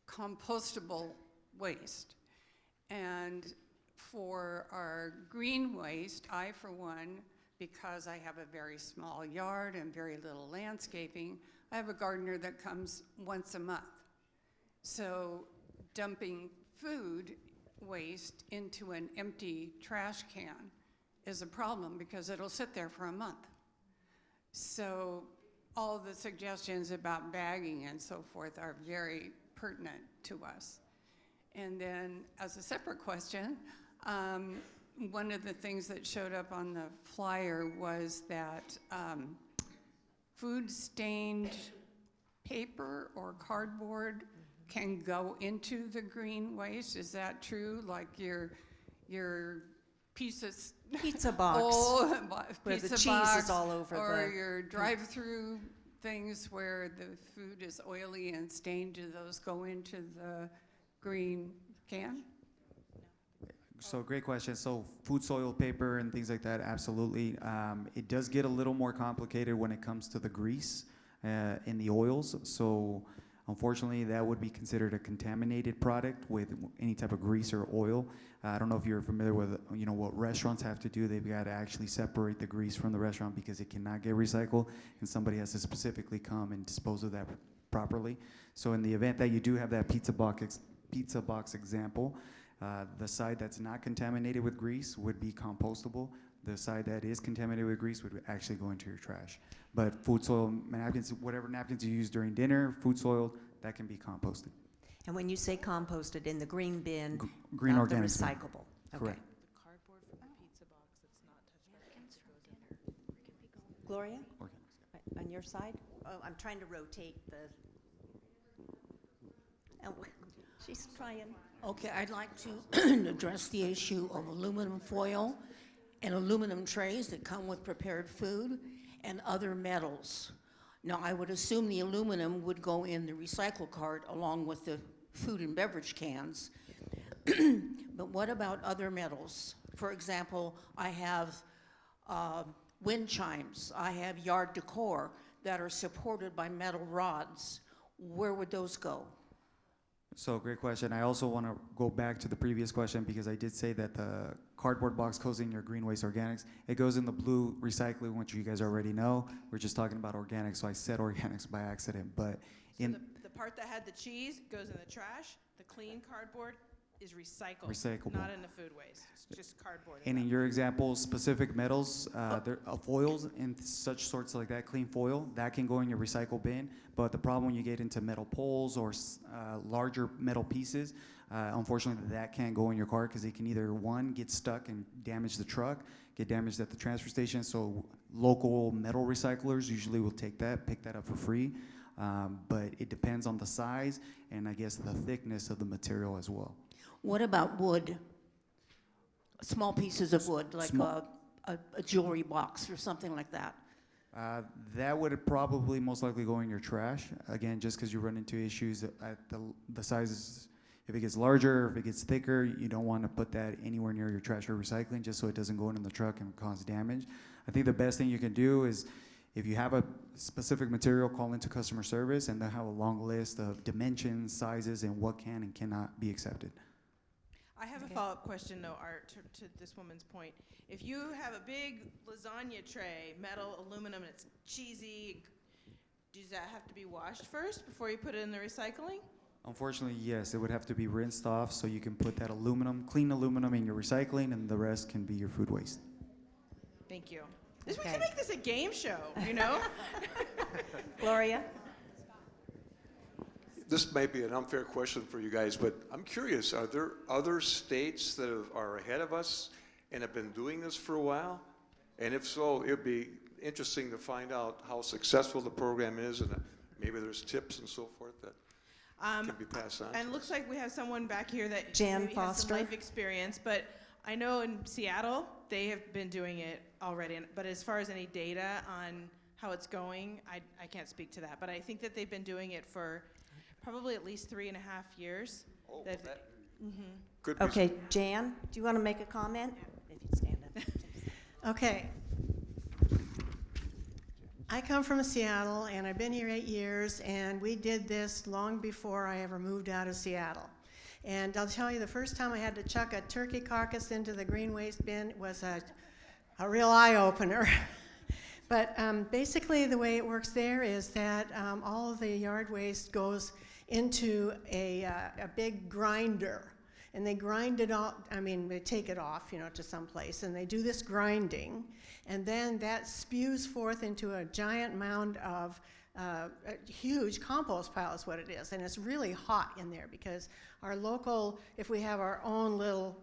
compostable waste. And for our green waste, I, for one, because I have a very small yard and very little landscaping, I have a gardener that comes once a month. So dumping food waste into an empty trash can is a problem because it'll sit there for a month. So all the suggestions about bagging and so forth are very pertinent to us. And then as a separate question, one of the things that showed up on the flyer was that food stained paper or cardboard can go into the green waste. Is that true? Like your pieces Pizza box, where the cheese is all over or your drive-through things where the food is oily and stained, do those go into the green can? So great question. So food soil paper and things like that, absolutely. It does get a little more complicated when it comes to the grease in the oils. So unfortunately, that would be considered a contaminated product with any type of grease or oil. I don't know if you're familiar with, what restaurants have to do. They've got to actually separate the grease from the restaurant because it cannot get recycled, and somebody has to specifically come and dispose of that properly. So in the event that you do have that pizza box example, the side that's not contaminated with grease would be compostable. The side that is contaminated with grease would actually go into your trash. But food soil napkins, whatever napkins you use during dinner, food soil, that can be composted. And when you say composted, in the green bin, Green not organic the bin. recyclable. Correct. The cardboard from the pizza box that's not touched by kids. Gloria? Organic. On your side? Oh, I'm trying to rotate the. Oh, she's trying. Okay, I'd like to address the issue of aluminum foil and aluminum trays that come with prepared food and other metals. Now, I would assume the aluminum would go in the recycle cart along with the food and beverage cans. But what about other metals? For example, I have wind chimes. I have yard decor that are supported by metal rods. Where would those go? So great question. I also want to go back to the previous question because I did say that the cardboard box goes in your green waste organics. It goes in the blue recycling, which you guys already know. We're just talking about organics, so I said organics by accident. But So in the part that had the cheese goes in the trash. The clean cardboard is recycled. Recyclable. Not in the food waste. It's just cardboard. and in your example, specific metals, foils and such sorts like that, clean foil, that can go in your recycle bin. But the problem when you get into metal poles or larger metal pieces, unfortunately, that can't go in your car because it can either, one, get stuck and damage the truck, get damaged at the transfer station. So local metal recyclers usually will take that, pick that up for free. But it depends on the size and I guess the thickness of the material as well. What about wood? Small pieces of wood, like a jewelry box or something like that. That would probably most likely go in your trash. Again, just because you run into issues at the sizes. If it gets larger, if it gets thicker, you don't want to put that anywhere near your trash or recycling just so it doesn't go in the truck and cause damage. I think the best thing you can do is if you have a specific material, call into customer service and they'll have a long list of dimensions, sizes, and what can and cannot be accepted. I have a follow-up question, though, Art, to this woman's point. If you have a big lasagna tray, metal, aluminum, and it's cheesy, does that have to be washed first before you put it in the recycling? Unfortunately, yes, it would have to be rinsed off so you can put that clean aluminum in your recycling and the rest can be your food waste. Thank you. We can make this a game show, you know? Gloria? This may be an unfair question for you guys, but I'm curious, are there other states that are ahead of us and have been doing this for a while? And if so, it'd be interesting to find out how successful the program is and maybe there's tips and so forth that can be passed on. And it looks like we have someone back here that Jan maybe has some Foster. life experience, but I know in Seattle, they have been doing it already. But as far as any data on how it's going, I can't speak to that. But I think that they've been doing it for probably at least 3.5 years. Oh, Mhm. Okay, Jan, do you want to make a comment? If you'd stand up. Okay. I come from Seattle, and I've been here 8 years, and we did this long before I ever moved out of Seattle. And I'll tell you, the first time I had to chuck a turkey carcass into the green waste bin was a real eye-opener. But basically, the way it works there is that all of the yard waste goes into a big grinder. And they grind it all, they take it off, to some place, and they do this grinding, and then that spews forth into a giant mound of a huge compost pile is what it is, and it's really hot in there because our local, if we have our own little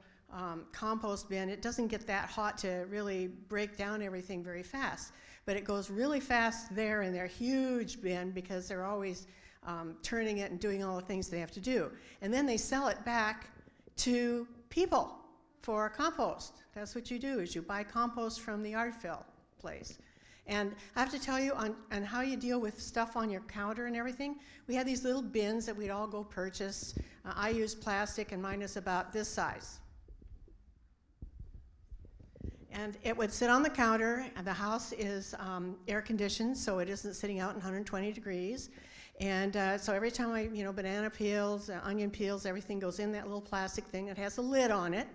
compost bin, it doesn't get that hot to really break down everything very fast, but it goes really fast there in their huge bin because they're always turning it and doing all the things they have to do, and then they sell it back to people for compost. That's what you do, is you buy compost from the yard fill place. And I have to tell you on how you deal with stuff on your counter and everything, we had these little bins that we'd all go purchase. I use plastic and mine is about this size. And it would sit on the counter, and the house is air conditioned, so it isn't sitting out in 120 degrees. And so every time banana peels, onion peels, everything goes in that little plastic thing. It has a lid on it,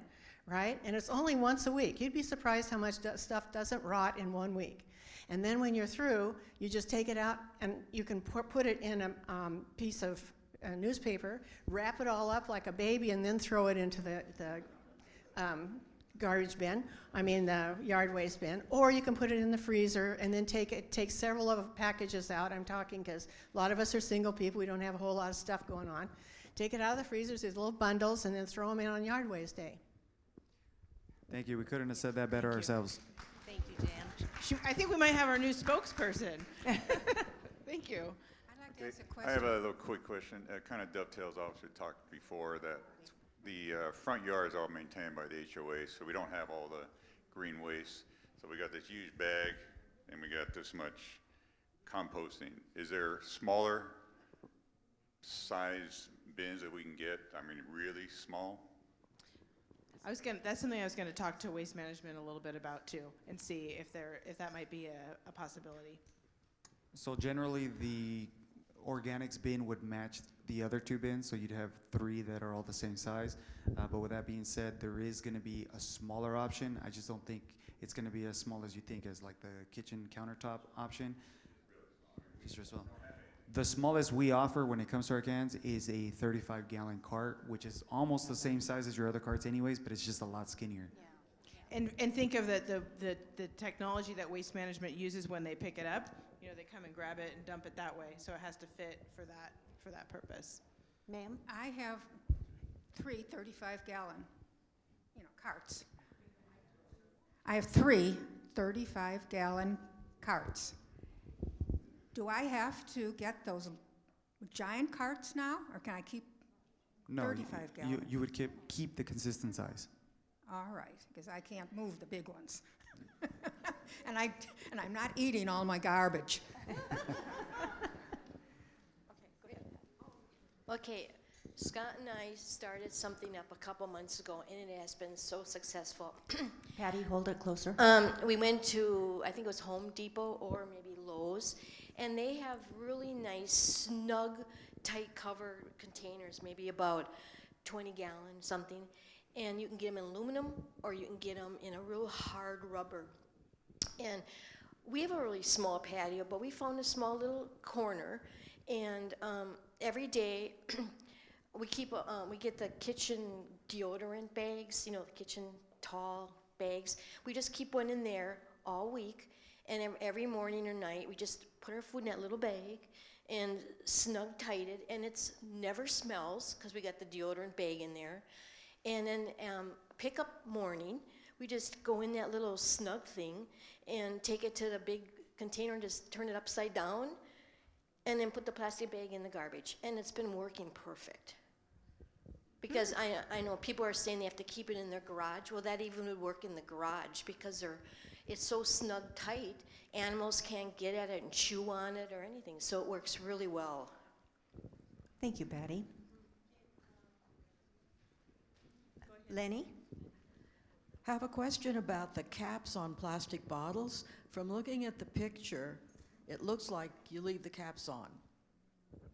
right? And it's only once a week. You'd be surprised how much stuff doesn't rot in 1 week. And then when you're through, you just take it out, and you can put it in a piece of newspaper, wrap it all up like a baby, and then throw it into the garbage bin, the yard waste bin, or you can put it in the freezer and then take several of the packages out. I'm talking because a lot of us are single people, we don't have a whole lot of stuff going on. Take it out of the freezers, these little bundles, and then throw them in on yard waste day. Thank you. We couldn't have said that better ourselves. Thank you, Jan. I think we might have our new spokesperson. Thank you. I'd like to ask a question. I have a little quick question. It kind of dovetails off what we talked before, that the front yard is all maintained by the HOA, so we don't have all the green waste. So we got this huge bag, and we got this much composting. Is there smaller size bins that we can get? Really small? That's something I was gonna talk to Waste Management a little bit about too, and see if that might be a possibility. So generally, the organics bin would match the other two bins, so you'd have 3 that are all the same size. But with that being said, there is going to be a smaller option. I just don't think it's going to be as small as you think, as like the kitchen countertop option. Just as well. The smallest we offer when it comes to our cans is a 35-gallon cart, which is almost the same size as your other carts anyways, but it's just a lot skinnier. And think of the technology that Waste Management uses when they pick it up. You know, they come and grab it and dump it that way, so it has to fit for that purpose. Ma'am? I have 3 35-gallon, carts. I have 3 35-gallon carts. Do I have to get those giant carts now, or can I keep No, 35 gallon? you would keep the consistent size. All right, because I can't move the big ones. And I'm not eating all my garbage. Okay, Scott and I started something up a couple months ago, and it has been so successful. Patty, hold it closer. We went to, I think it was Home Depot or maybe Lowe's, and they have really nice, snug, tight cover containers, maybe about 20 gallon something, and you can get them in aluminum or you can get them in a real hard rubber. And we have a really small patio, but we found a small little corner, and every day we get the kitchen deodorant bags, the kitchen tall bags. We just keep one in there all week, and every morning or night we just put our food in that little bag and snug tight it, and it's never smells because we got the deodorant bag in there. And then pickup morning, we just go in that little snug thing and take it to the big container and just turn it upside down and then put the plastic bag in the garbage. And it's been working perfect. Because I know people are saying they have to keep it in their garage. Well, that even would work in the garage because it's so snug tight, animals can't get at it and chew on it or anything. So it works really well. Thank you, Patty. Lenny? Have a question about the caps on plastic bottles. From looking at the picture, it looks like you leave the caps on.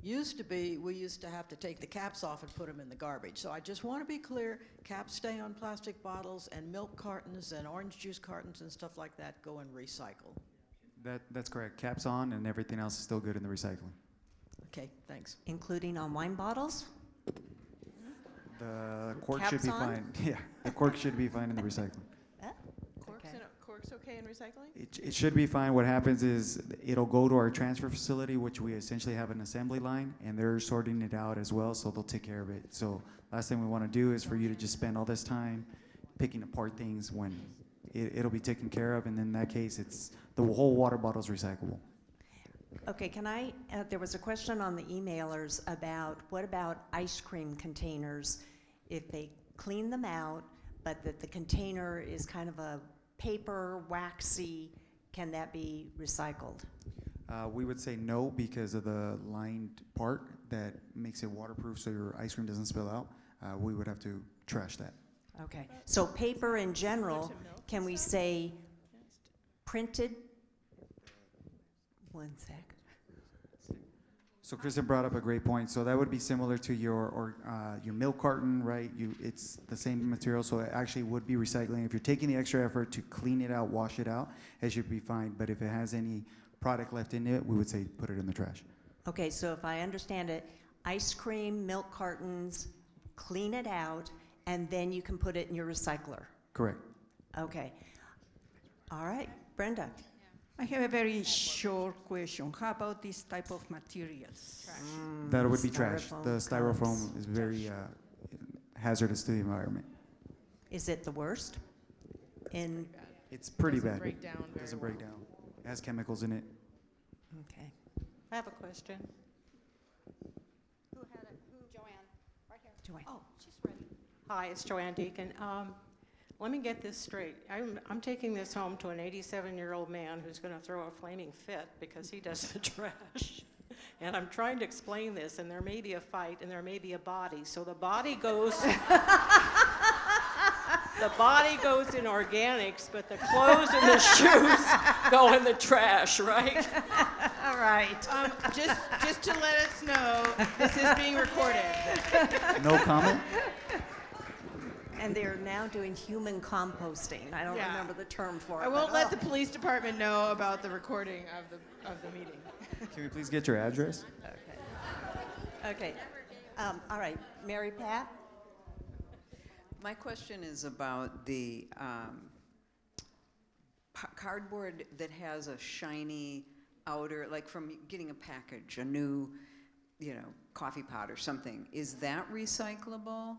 Used to be, we used to have to take the caps off and put them in the garbage. So I just want to be clear, caps stay on plastic bottles, and milk cartons and orange juice cartons and stuff like that go and recycle. That's correct. Caps on, and everything else is still good in the recycling. Okay, thanks. Including on wine bottles? The cork Caps should be on? fine. Yeah, the cork should be fine in the recycling. Cork's okay in recycling? It should be fine. What happens is it'll go to our transfer facility, which we essentially have an assembly line, and they're sorting it out as well, so they'll take care of it. So last thing we want to do is for you to just spend all this time picking apart things when it'll be taken care of, and in that case, the whole water bottle is recyclable. Okay, there was a question on the emailers about, what about ice cream containers? If they clean them out, but that the container is kind of a paper, waxy, can that be recycled? We would say no because of the lined part that makes it waterproof so your ice cream doesn't spill out. We would have to trash that. Okay, so paper in general, can we say printed? One sec. So Kristen brought up a great point. So that would be similar to your milk carton, right? It's the same material, so it actually would be recycling. If you're taking the extra effort to clean it out, wash it out, it should be fine. But if it has any product left in it, we would say put it in the trash. Okay, so if I understand it, ice cream, milk cartons, clean it out, and then you can put it in your recycler. Correct. Okay. All right, Brenda. I have a very short question. How about this type of materials? That would be trash. The styrofoam is very hazardous to the environment. Is it the worst? It's pretty bad. It doesn't break down. It has chemicals in it. Okay. I have a question. Who had it? Joanne, right here. Joanne. Oh, she's ready. Hi, it's Joanne Deacon. Let me get this straight. I'm taking this home to an 87-year-old man who's going to throw a flaming fit because he does the trash. And I'm trying to explain this, and there may be a fight, and there may be a body. So the body goes... The body goes in organics, but the clothes and the shoes go in the trash, right? All right. Just to let us know, this is being recorded. No comment? And they're now doing human composting. I don't Yeah. remember the term for it. I won't but let the police department know about the recording of the meeting. Can we please get your address? Okay. All right, Mary Pat? My question is about the cardboard that has a shiny outer, like from getting a package, a new, coffee pot or something. Is that recyclable?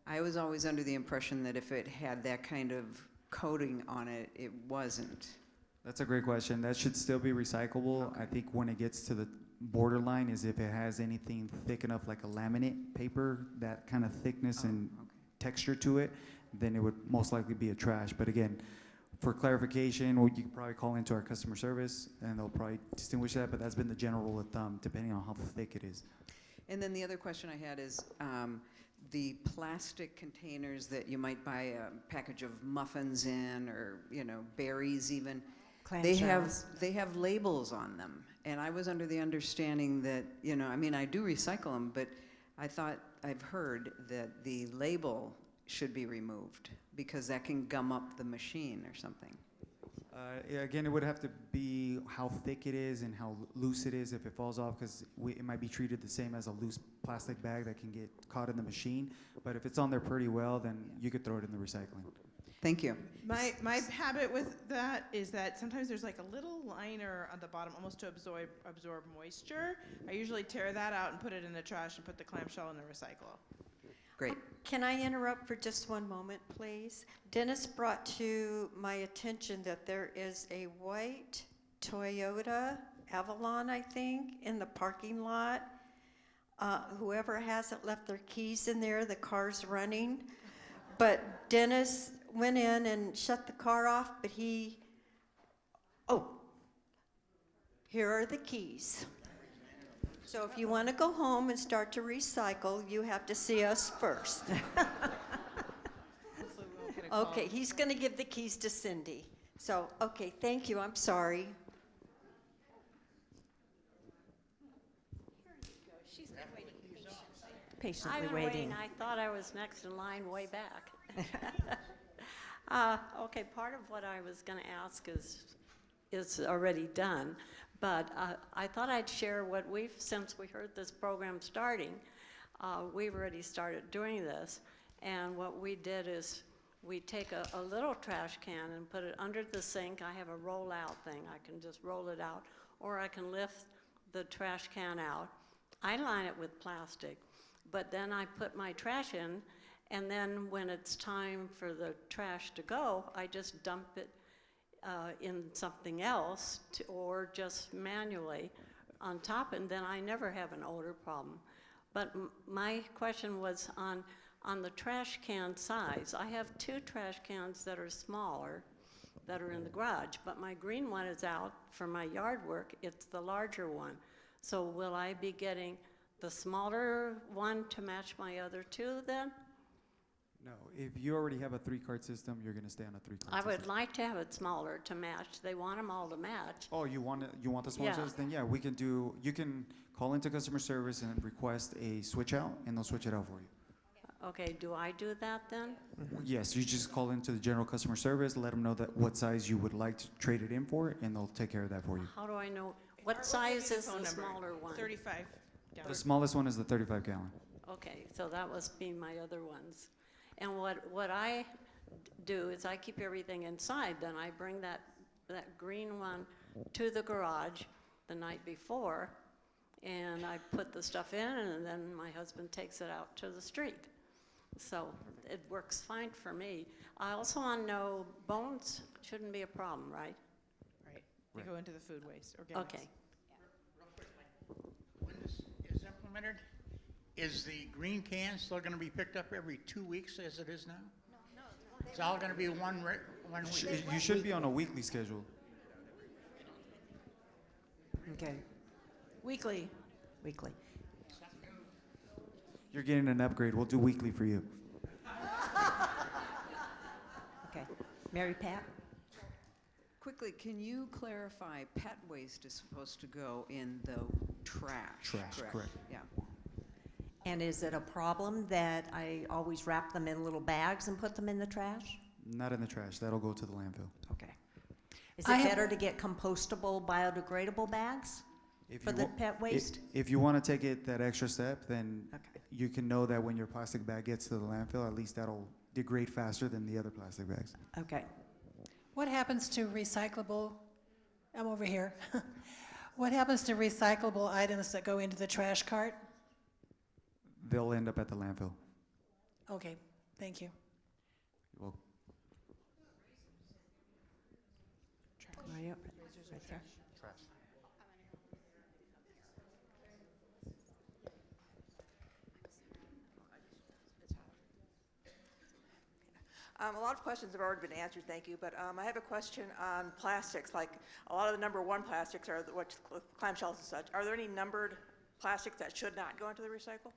I was always under the impression that if it had that kind of coating on it, it wasn't. That's a great question. That should still be recyclable. I think when it gets to the borderline is if it has anything thick enough like a laminate paper, that kind of thickness and texture to it, then it would most likely be a trash. But again, for clarification, you can probably call into our customer service and they'll probably distinguish that, but that's been the general rule of thumb, depending on how thick it is. And then the other question I had is the plastic containers that you might buy a package of muffins in, or berries even. They have labels on them, and I was under the understanding that I do recycle them, but I've heard that the label should be removed because that can gum up the machine or something. Again, it would have to be how thick it is and how loose it is if it falls off, because it might be treated the same as a loose plastic bag that can get caught in the machine. But if it's on there pretty well, then you could throw it in the recycling. Thank you. My habit with that is that sometimes there's like a little liner on the bottom, almost to absorb moisture. I usually tear that out and put it in the trash and put the clamshell in the recycle. Great. Can I interrupt for just one moment, please? Dennis brought to my attention that there is a white Toyota Avalon, I think, in the parking lot. Whoever hasn't left their keys in there, the car's running. But Dennis went in and shut the car off, but here are the keys. So if you want to go home and start to recycle, you have to see us first. Okay, he's going to give the keys to Cindy. So, okay, thank you. I'm sorry. She's been waiting patiently. I've been waiting. I thought I was next in line way back. Okay, part of what I was going to ask is already done. But I thought I'd share what since we heard this program starting, we've already started doing this. And what we did is we take a little trash can and put it under the sink. I have a roll-out thing. I can just roll it out, or I can lift the trash can out. I line it with plastic, but then I put my trash in, and then when it's time for the trash to go, I just dump it in something else, or just manually on top, and then I never have an odor problem. But my question was on the trash can size. I have 2 trash cans that are smaller that are in the garage, but my green one is out for my yard work. It's the larger one. So will I be getting the smaller one to match my other 2 then? No, if you already have a 3-card system, you're going to stay on a 3-card I system. would like to have it smaller to match. They want them all to match. Oh, you want the smaller Yeah. size? Then yeah, you can call into customer service and request a switch out, and they'll switch it out for you. Okay, do I do that then? Yes, you just call into the general customer service, let them know that what size you would like to trade it in for, and they'll take care of that for you. How do I know? What size is the smaller one? 35. The smallest one is the 35-gallon. Okay, so that must be my other ones. And what I do is I keep everything inside. Then I bring that green one to the garage the night before, and I put the stuff in, and then my husband takes it out to the street. So it works fine for me. I also want to know bones shouldn't be a problem, right? Right. They go into the food waste. Okay. When this is implemented, is the green can still going to be picked up every 2 weeks as it is now? No. It's all going to be one week? You should be on a weekly schedule. Okay. Weekly. Weekly. You're getting an upgrade. We'll do weekly for you. Mary Pat? Quickly, can you clarify, pet waste is supposed to go in the trash? Trash, correct. Yeah. And is it a problem that I always wrap them in little bags and put them in the trash? Not in the trash. That'll go to the landfill. Okay. Is it better to get compostable, biodegradable bags for the pet waste? If you want to take it that extra step, then you can know that when your plastic bag gets to the landfill, at least that'll degrade faster than the other plastic bags. Okay. What happens to recyclable, I'm over here. What happens to recyclable items that go into the trash cart? They'll end up at the landfill. Okay, thank you. Well, Right up, right there. A lot of questions have already been answered, thank you, but I have a question on plastics. Like a lot of the number one plastics are clamshells and such. Are there any numbered plastics that should not go into the recycle?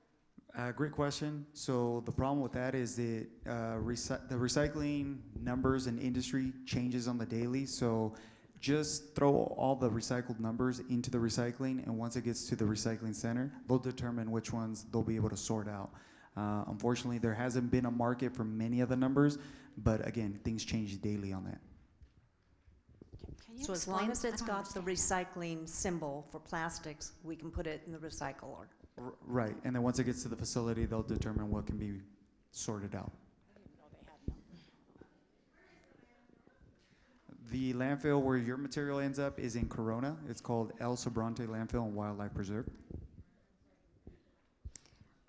Great question. So the problem with that is that the recycling numbers and industry changes on the daily. So just throw all the recycled numbers into the recycling, and once it gets to the recycling center, they'll determine which ones they'll be able to sort out. Unfortunately, there hasn't been a market for many of the numbers, but again, things change daily on that. So as long as it's got the recycling symbol for plastics, we can put it in the recycler. Right, and then once it gets to the facility, they'll determine what can be sorted out. The landfill where your material ends up is in Corona. It's called El Sobrante Landfill and Wildlife Preserve.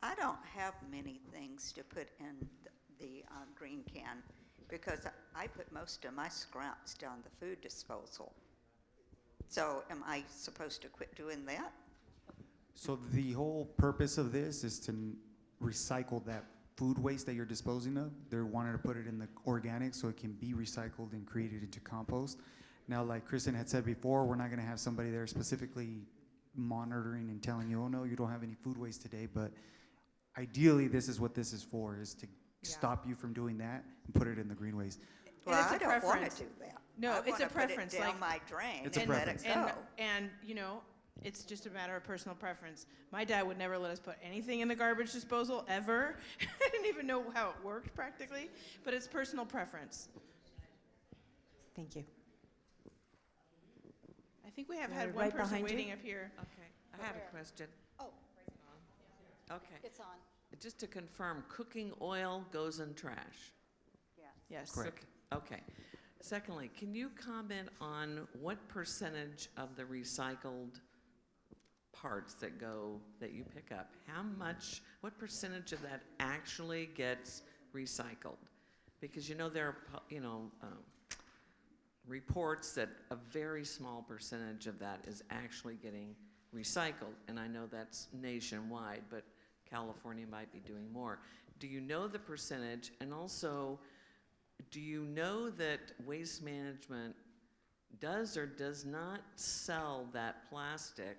I don't have many things to put in the green can because I put most of my scraps down the food disposal. So am I supposed to quit doing that? So the whole purpose of this is to recycle that food waste that you're disposing of. They're wanting to put it in the organic so it can be recycled and created into compost. Now, like Kristen had said before, we're not going to have somebody there specifically monitoring and telling you, oh no, you don't have any food waste today, but ideally this is what this is for, is to stop you from doing that and put it in the green waste. Well, I don't want to do that. No, I it's a wanna preference. Put it down like, my drain It's a and preference. let it go. And you know, it's just a matter of personal preference. My dad would never let us put anything in the garbage disposal, ever. I didn't even know how it worked practically, but it's personal preference. Thank you. I think we have Right had one person behind you. waiting up here. Okay, I have a question. Oh, Okay, it's on. just to confirm, cooking oil goes in trash? Yes. Correct. Okay. Secondly, can you comment on what percentage of the recycled parts that you pick up, what percentage of that actually gets recycled? Because you know there are, reports that a very small percentage of that is actually getting recycled, and I know that's nationwide, but California might be doing more. Do you know the percentage, and also, do you know that Waste Management does or does not sell that plastic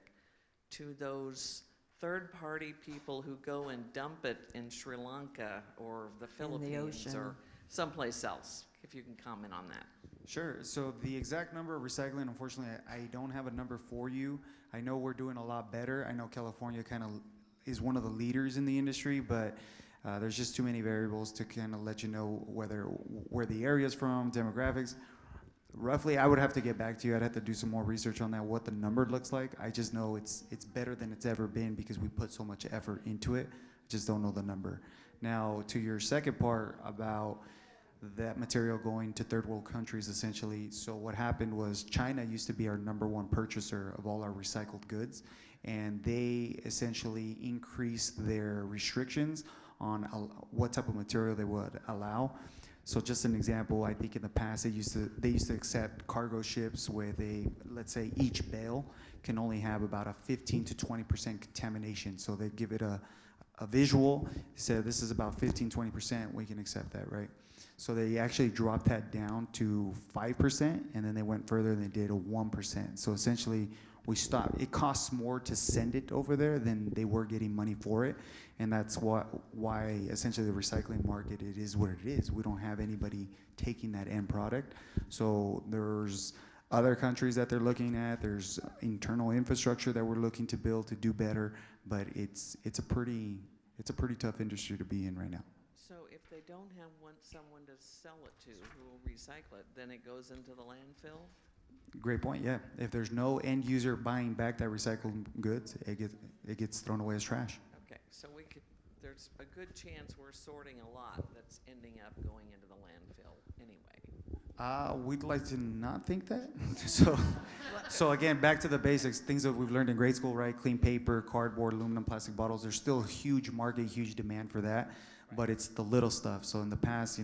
to those third-party people who go and dump it in Sri Lanka or the Philippines ocean. or someplace else? If you can comment on that. Sure. So the exact number of recycling, unfortunately, I don't have a number for you. I know we're doing a lot better. I know California kind of is one of the leaders in the industry, but there's just too many variables to kind of let you know where the area's from, demographics. Roughly, I would have to get back to you. I'd have to do some more research on that, what the number looks like. I just know it's better than it's ever been because we put so much effort into it. I just don't know the number. Now, to your second part about that material going to third world countries, essentially. So what happened was China used to be our #1 purchaser of all our recycled goods, and they essentially increased their restrictions on what type of material they would allow. So just an example, I think in the past they used to accept cargo ships with let's say each bale can only have about a 15 to 20% contamination. So they give it a visual, say this is about 15-20%, we can accept that, right? So they actually dropped that down to 5%, and then they went further and they did a 1%. So essentially, we stopped. It costs more to send it over there than they were getting money for it, and that's why essentially the recycling market, it is what it is. We don't have anybody taking that end product. So there's other countries that they're looking at. There's internal infrastructure that we're looking to build to do better, but it's a pretty tough industry to be in right now. So if they don't have someone to sell it to who will recycle it, then it goes into the landfill? Great point. Yeah, if there's no end user buying back that recycled goods, it gets thrown away as trash. Okay, so there's a good chance we're sorting a lot that's ending up going into the landfill anyway. We'd like to not think that. So again, back to the basics, things that we've learned in grade school, right? Clean paper, cardboard, aluminum, plastic bottles. There's still a huge market, huge demand for that, but it's the little stuff. So in the past,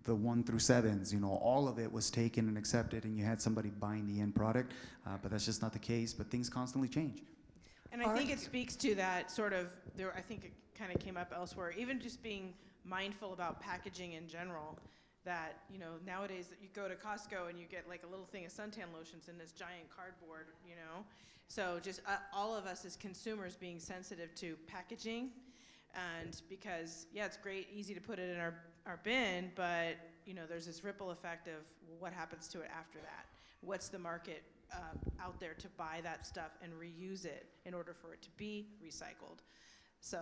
the 1 through 7s, all of it was taken and accepted, and you had somebody buying the end product, but that's just not the case. But things constantly change. And I think it speaks to that sort of, I think it kind of came up elsewhere, even just being mindful about packaging in general, that, nowadays that you go to Costco and you get like a little thing of suntan lotions in this giant cardboard, So just all of us as consumers being sensitive to packaging, and because, it's great, easy to put it in our bin, but, there's this ripple effect of what happens to it after that. What's the market out there to buy that stuff and reuse it in order for it to be recycled? So.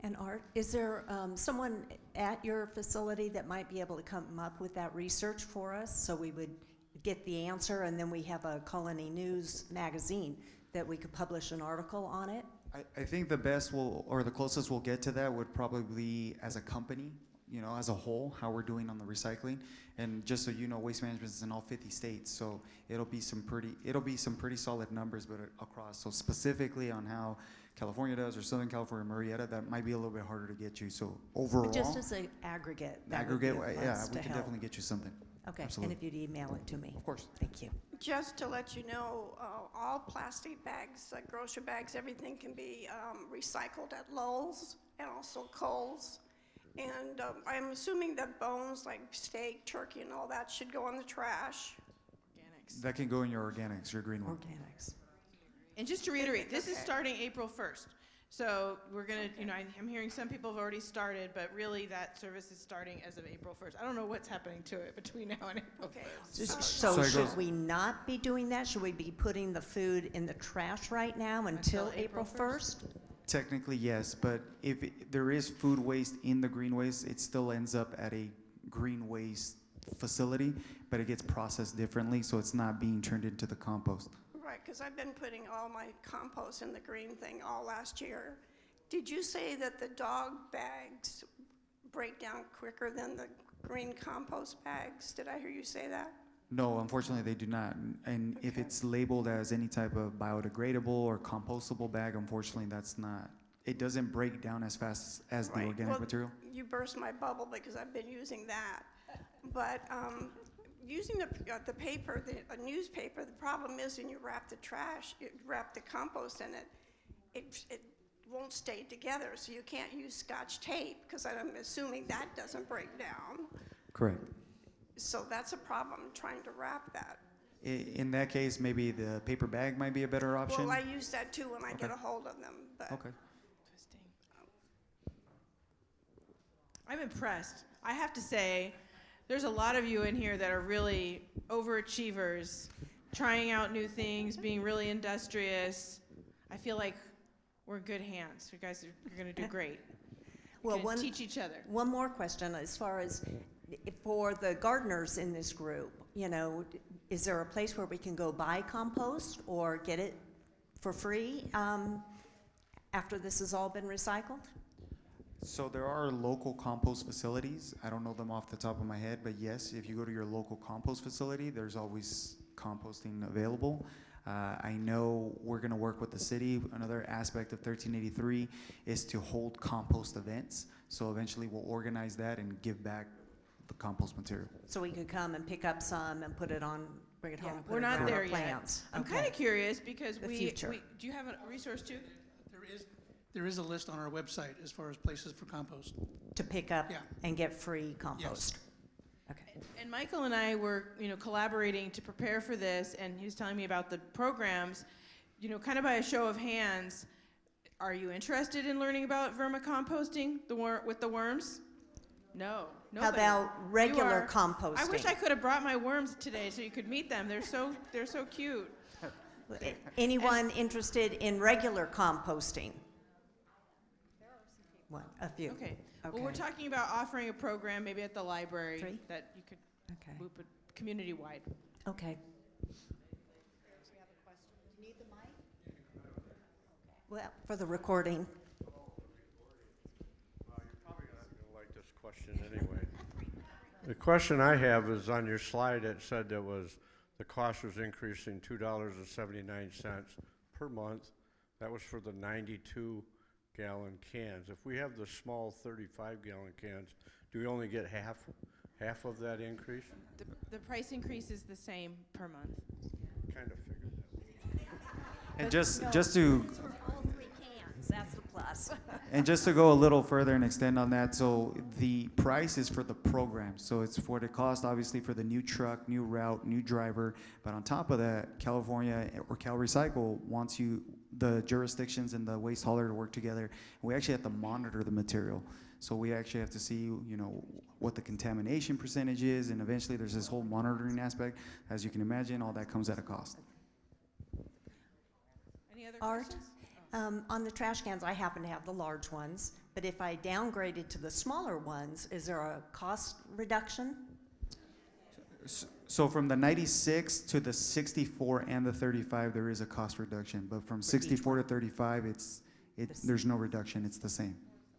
And Art, is there someone at your facility that might be able to come up with that research for us so we would get the answer, and then we have a Colony News magazine that we could publish an article on it? I think the best or the closest we'll get to that would probably be as a company, as a whole, how we're doing on the recycling. And just so you know, Waste Management is in all 50 states, so it'll be some pretty solid numbers, but across. So specifically on how California does, or Southern California, Murrieta, that might be a little bit harder to get you. So overall, But just as an aggregate. we can definitely get you something. Okay, Absolutely. and if you'd email it to me. Of course. Thank you. Just to let you know, all plastic bags, like grocery bags, everything can be recycled at Lowe's and also Kohl's. And I'm assuming that bones, like steak, turkey, and all that should go in the trash. Organics. That can go in your organics, your green one. Organics. And just to reiterate, this is starting April 1st. So we're going to, I'm hearing some people have already started, but really that service is starting as of April 1st. I don't know what's happening to it between now and April 1st. So should we not be doing that? Should we be putting the food in the trash right now until April 1st? Technically, yes, but if there is food waste in the green waste, it still ends up at a green waste facility, but it gets processed differently, so it's not being turned into the compost. Right, because I've been putting all my compost in the green thing all last year. Did you say that the dog bags break down quicker than the green compost bags? Did I hear you say that? No, unfortunately they do not. And if it's labeled as any type of biodegradable or compostable bag, unfortunately that's not. It doesn't break down as fast as the organic material. You burst my bubble because I've been using that. But using the paper, a newspaper, the problem is when you wrap the trash, you wrap the compost in it, it won't stay together. So you can't use Scotch tape because I'm assuming that doesn't break down. Correct. So that's a problem, trying to wrap that. In that case, maybe the paper bag might be a better option. Well, I use that too when I get a hold of them. But Okay. I'm impressed. I have to say, there's a lot of you in here that are really overachievers, trying out new things, being really industrious. I feel like we're in good hands. You guys are going to do great. Well, teach each other. One more question as far as for the gardeners in this group, is there a place where we can go buy compost or get it for free after this has all been recycled? So there are local compost facilities. I don't know them off the top of my head, but yes, if you go to your local compost facility, there's always composting available. I know we're going to work with the city. Another aspect of 1383 is to hold compost events. So eventually we'll organize that and give back the compost material. So we could come and pick up some and put it on, bring it home and put We're it not on there our yet. plants. I'm Okay. kind of curious because The we future. do you have a resource too? There is a list on our website as far as places for compost. To pick up and get free compost. And Michael and I were, collaborating to prepare for this, and he was telling me about the programs. kind of by a show of hands, are you interested in learning about vermicomposting, with the worms? No. How Nobody. about You regular are. composting? I wish I could have brought my worms today so you could meet them. They're so cute. Anyone interested in regular composting? One, a few. Okay. Well, we're talking about offering a program maybe at the library that you could loop it community-wide. Okay. Well, for the recording. Like this question anyway. The question I have is on your slide, it said that the cost was increasing $2.79 per month. That was for the 92-gallon cans. If we have the small 35-gallon cans, do we only get half of that increase? The price increase is the same per month. Kind of figured that. And just to That's the plus. And just to go a little further and extend on that, so the price is for the program. So it's for the cost, obviously, for the new truck, new route, new driver. But on top of that, California or Cal Recycle wants the jurisdictions and the waste hauler to work together. We actually have to monitor the material. So we actually have to see, what the contamination percentage is, and eventually there's this whole monitoring aspect. As you can imagine, all that comes at a cost. Any other Art? questions? On the trash cans, I happen to have the large ones, but if I downgraded to the smaller ones, is there a cost reduction? So from the 96 to the 64 and the 35, there is a cost reduction. But from 64 to 35, there's no reduction. It's the same.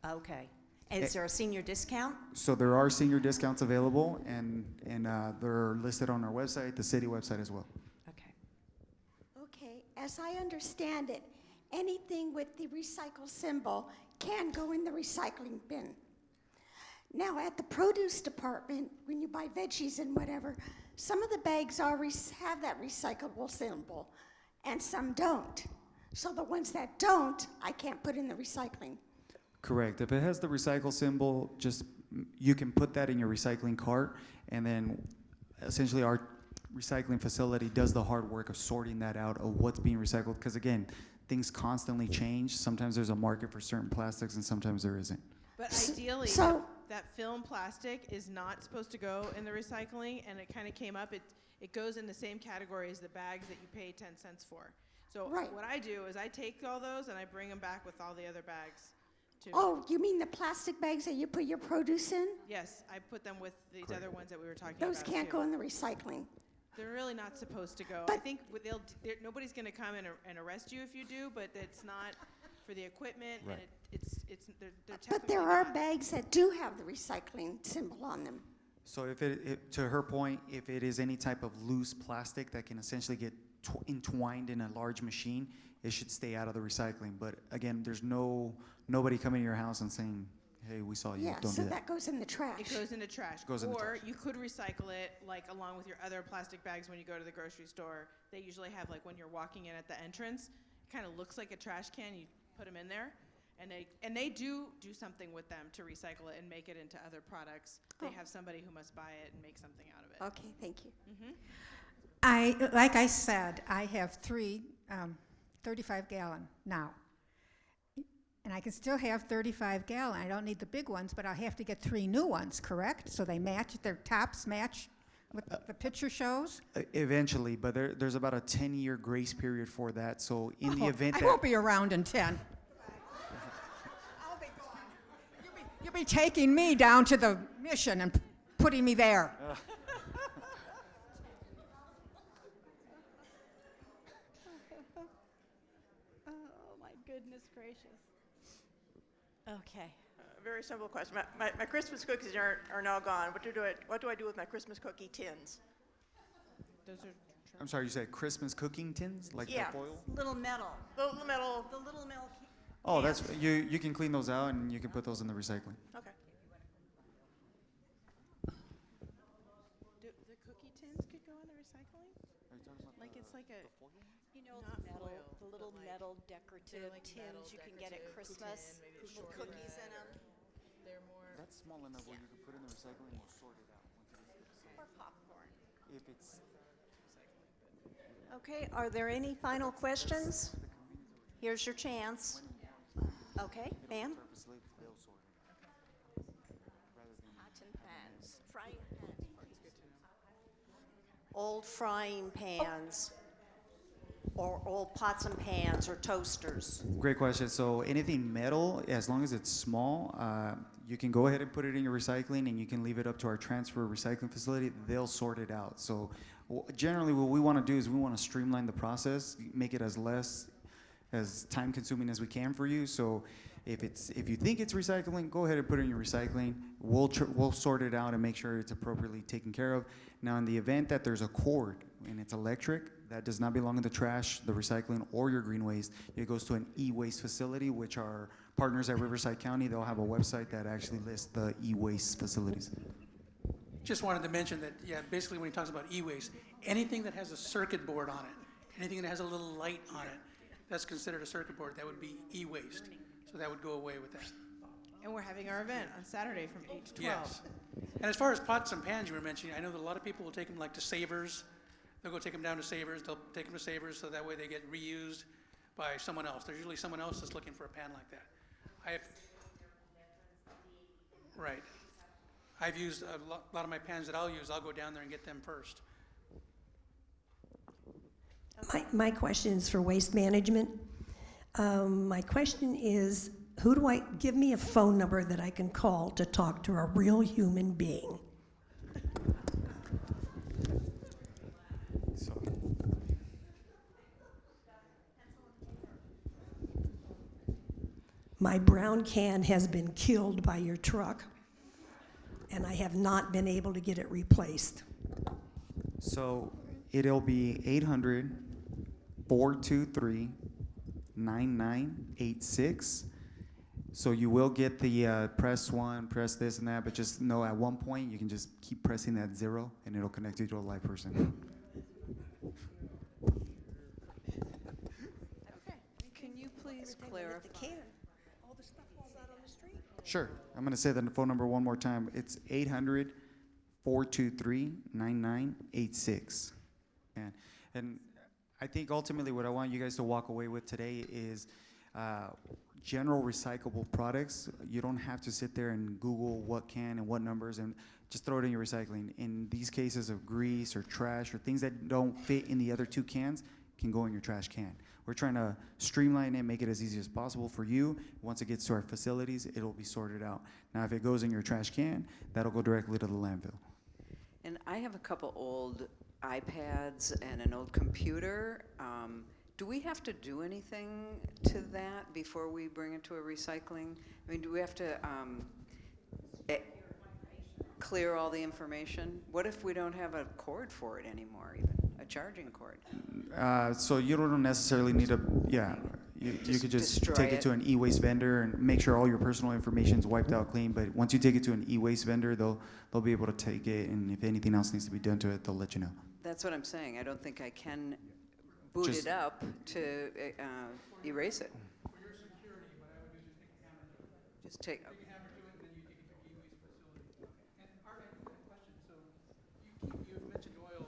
Okay. And is there a senior discount? So there are senior discounts available, and they're listed on our website, the city website as well. Okay, as I understand it, anything with the recycle symbol can go in the recycling bin. Now, at the produce department, when you buy veggies and whatever, some of the bags have that recyclable symbol, and some don't. So the ones that don't, I can't put in the recycling. Correct. If it has the recycle symbol, you can put that in your recycling cart, and then essentially our recycling facility does the hard work of sorting that out of what's being recycled. Because again, things constantly change. Sometimes there's a market for certain plastics, and sometimes there isn't. But ideally, that film plastic is not supposed to go in the recycling, and it kind of came up. It goes in the same category as the bags that you pay 10 cents for. So what I do is I take all those and I bring them back with all the other bags. Oh, you mean the plastic bags that you put your produce in? Yes, I put them with these other ones that we were talking about. Those can't go in the recycling. They're really not supposed to go. I think nobody's going to come and arrest you if you do, but it's not for the equipment. Right. And they're But there are bags that do have the recycling symbol on them. So to her point, if it is any type of loose plastic that can essentially get entwined in a large machine, it should stay out of the recycling. But again, there's nobody coming to your house and saying, hey, we saw you, Yeah, don't so do that. that goes in the trash. It goes into trash. Goes in the Or trash. you could recycle it along with your other plastic bags when you go to the grocery store. They usually have when you're walking in at the entrance, it kind of looks like a trash can. You put them in there, and they do something with them to recycle it and make it into other products. They have somebody who must buy it and make something out of it. Okay, thank you. Like I said, I have 3 35-gallon now. And I can still have 35-gallon. I don't need the big ones, but I'll have to get 3 new ones, correct? So they match, their tops match what the picture shows? Eventually, but there's about a 10-year grace period for that. So in the event I that won't be around in 10. I'll be gone. You'll be taking me down to the mission and putting me there. Oh, my goodness gracious. Okay. Very simple question. My Christmas cookies are now gone. What do I do with my Christmas cookie tins? Those are. I'm sorry, you said Christmas cooking tins, like the foil? Little metal. The little metal. The little metal. Oh, that's you can clean those out and you can put those in the recycling. Okay. The cookie tins could go in the recycling? It's like a. You know, the little metal decorative tins you can get at Christmas with cookies in them. They're more. That's small enough where you can put it in the recycling and we'll sort it out. Or popcorn. If it's Okay, are there any final questions? Here's your chance. Okay, ma'am? Pots and pans, frying pans. Old frying pans, or old pots and pans, or toasters. Great question. So anything metal, as long as it's small, you can go ahead and put it in your recycling, and you can leave it up to our transfer recycling facility. They'll sort it out. So generally what we want to do is we want to streamline the process, make it as less as time consuming as we can for you. So if you think it's recycling, go ahead and put it in your recycling. We'll sort it out and make sure it's appropriately taken care of. Now, in the event that there's a cord and it's electric, that does not belong in the trash, the recycling, or your green waste. It goes to an e-waste facility, which are partners at Riverside County. They'll have a website that actually lists the e-waste facilities. Just wanted to mention that, yeah, basically when he talks about e-waste, anything that has a circuit board on it, anything that has a little light on it, that's considered a circuit board. That would be e-waste. So that would go away with that. And we're having our event on Saturday from 8 to 12. Yes. And as far as pots and pans you were mentioning, I know that a lot of people will take them like to Savers. They'll go take them down to Savers. They'll take them to Savers so that way they get reused by someone else. There's usually someone else that's looking for a pan like that. Right. I've used a lot of my pans that I'll use. I'll go down there and get them first. My question is for waste management. My question is, give me a phone number that I can call to talk to a real human being? My brown can has been killed by your truck, and I have not been able to get it replaced. So it'll be 800-423-9986. So you will get the press 1, press this and that, but just know at one point you can just keep pressing that 0 and it'll connect you to a live person. Can you please clarify? All the stuff falls out on the street. Sure. I'm going to say the phone number one more time. It's 800-423-9986. And I think ultimately what I want you guys to walk away with today is general recyclable products. You don't have to sit there and Google what can and what numbers and just throw it in your recycling. In these cases of grease or trash or things that don't fit in the other 2 cans can go in your trash can. We're trying to streamline it, make it as easy as possible for you. Once it gets to our facilities, it'll be sorted out. Now, if it goes in your trash can, that'll go directly to the landfill. And I have a couple old iPads and an old computer. Do we have to do anything to that before we bring it to a recycling? I mean, do we have to clear all the information? What if we don't have a cord for it anymore, even a charging cord? So you don't necessarily need a, you could just take it to an e-waste vendor and make sure all your personal information is wiped out clean. But once you take it to an e-waste vendor, they'll be able to take it, and if anything else needs to be done to it, they'll let you know. That's what I'm saying. I don't think I can boot it up to erase it. For your security, what I would do is just take a hammer to it. Just take. Take a hammer to it, and then you take it to the e-waste facility. And Art, I have a question. So you've mentioned oil.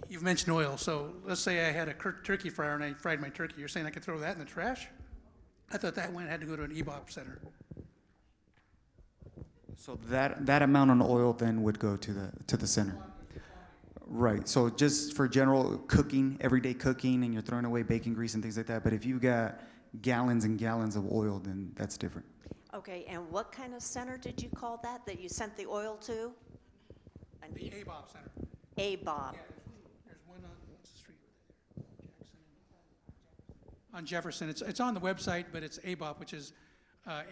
You've mentioned oil. So let's say I had a turkey fryer and I fried my turkey. You're saying I could throw that in the trash? I thought that one had to go to an EBOP center. So that amount on oil then would go to the center. Right. So just for general cooking, everyday cooking, and you're throwing away bacon grease and things like that. But if you've got gallons and gallons of oil, then that's different. Okay, and what kind of center did you call that you sent the oil to? The ABOP center. ABOP. Yeah, there's one on, what's the street? Jackson. On Jefferson. It's on the website, but it's ABOP, which is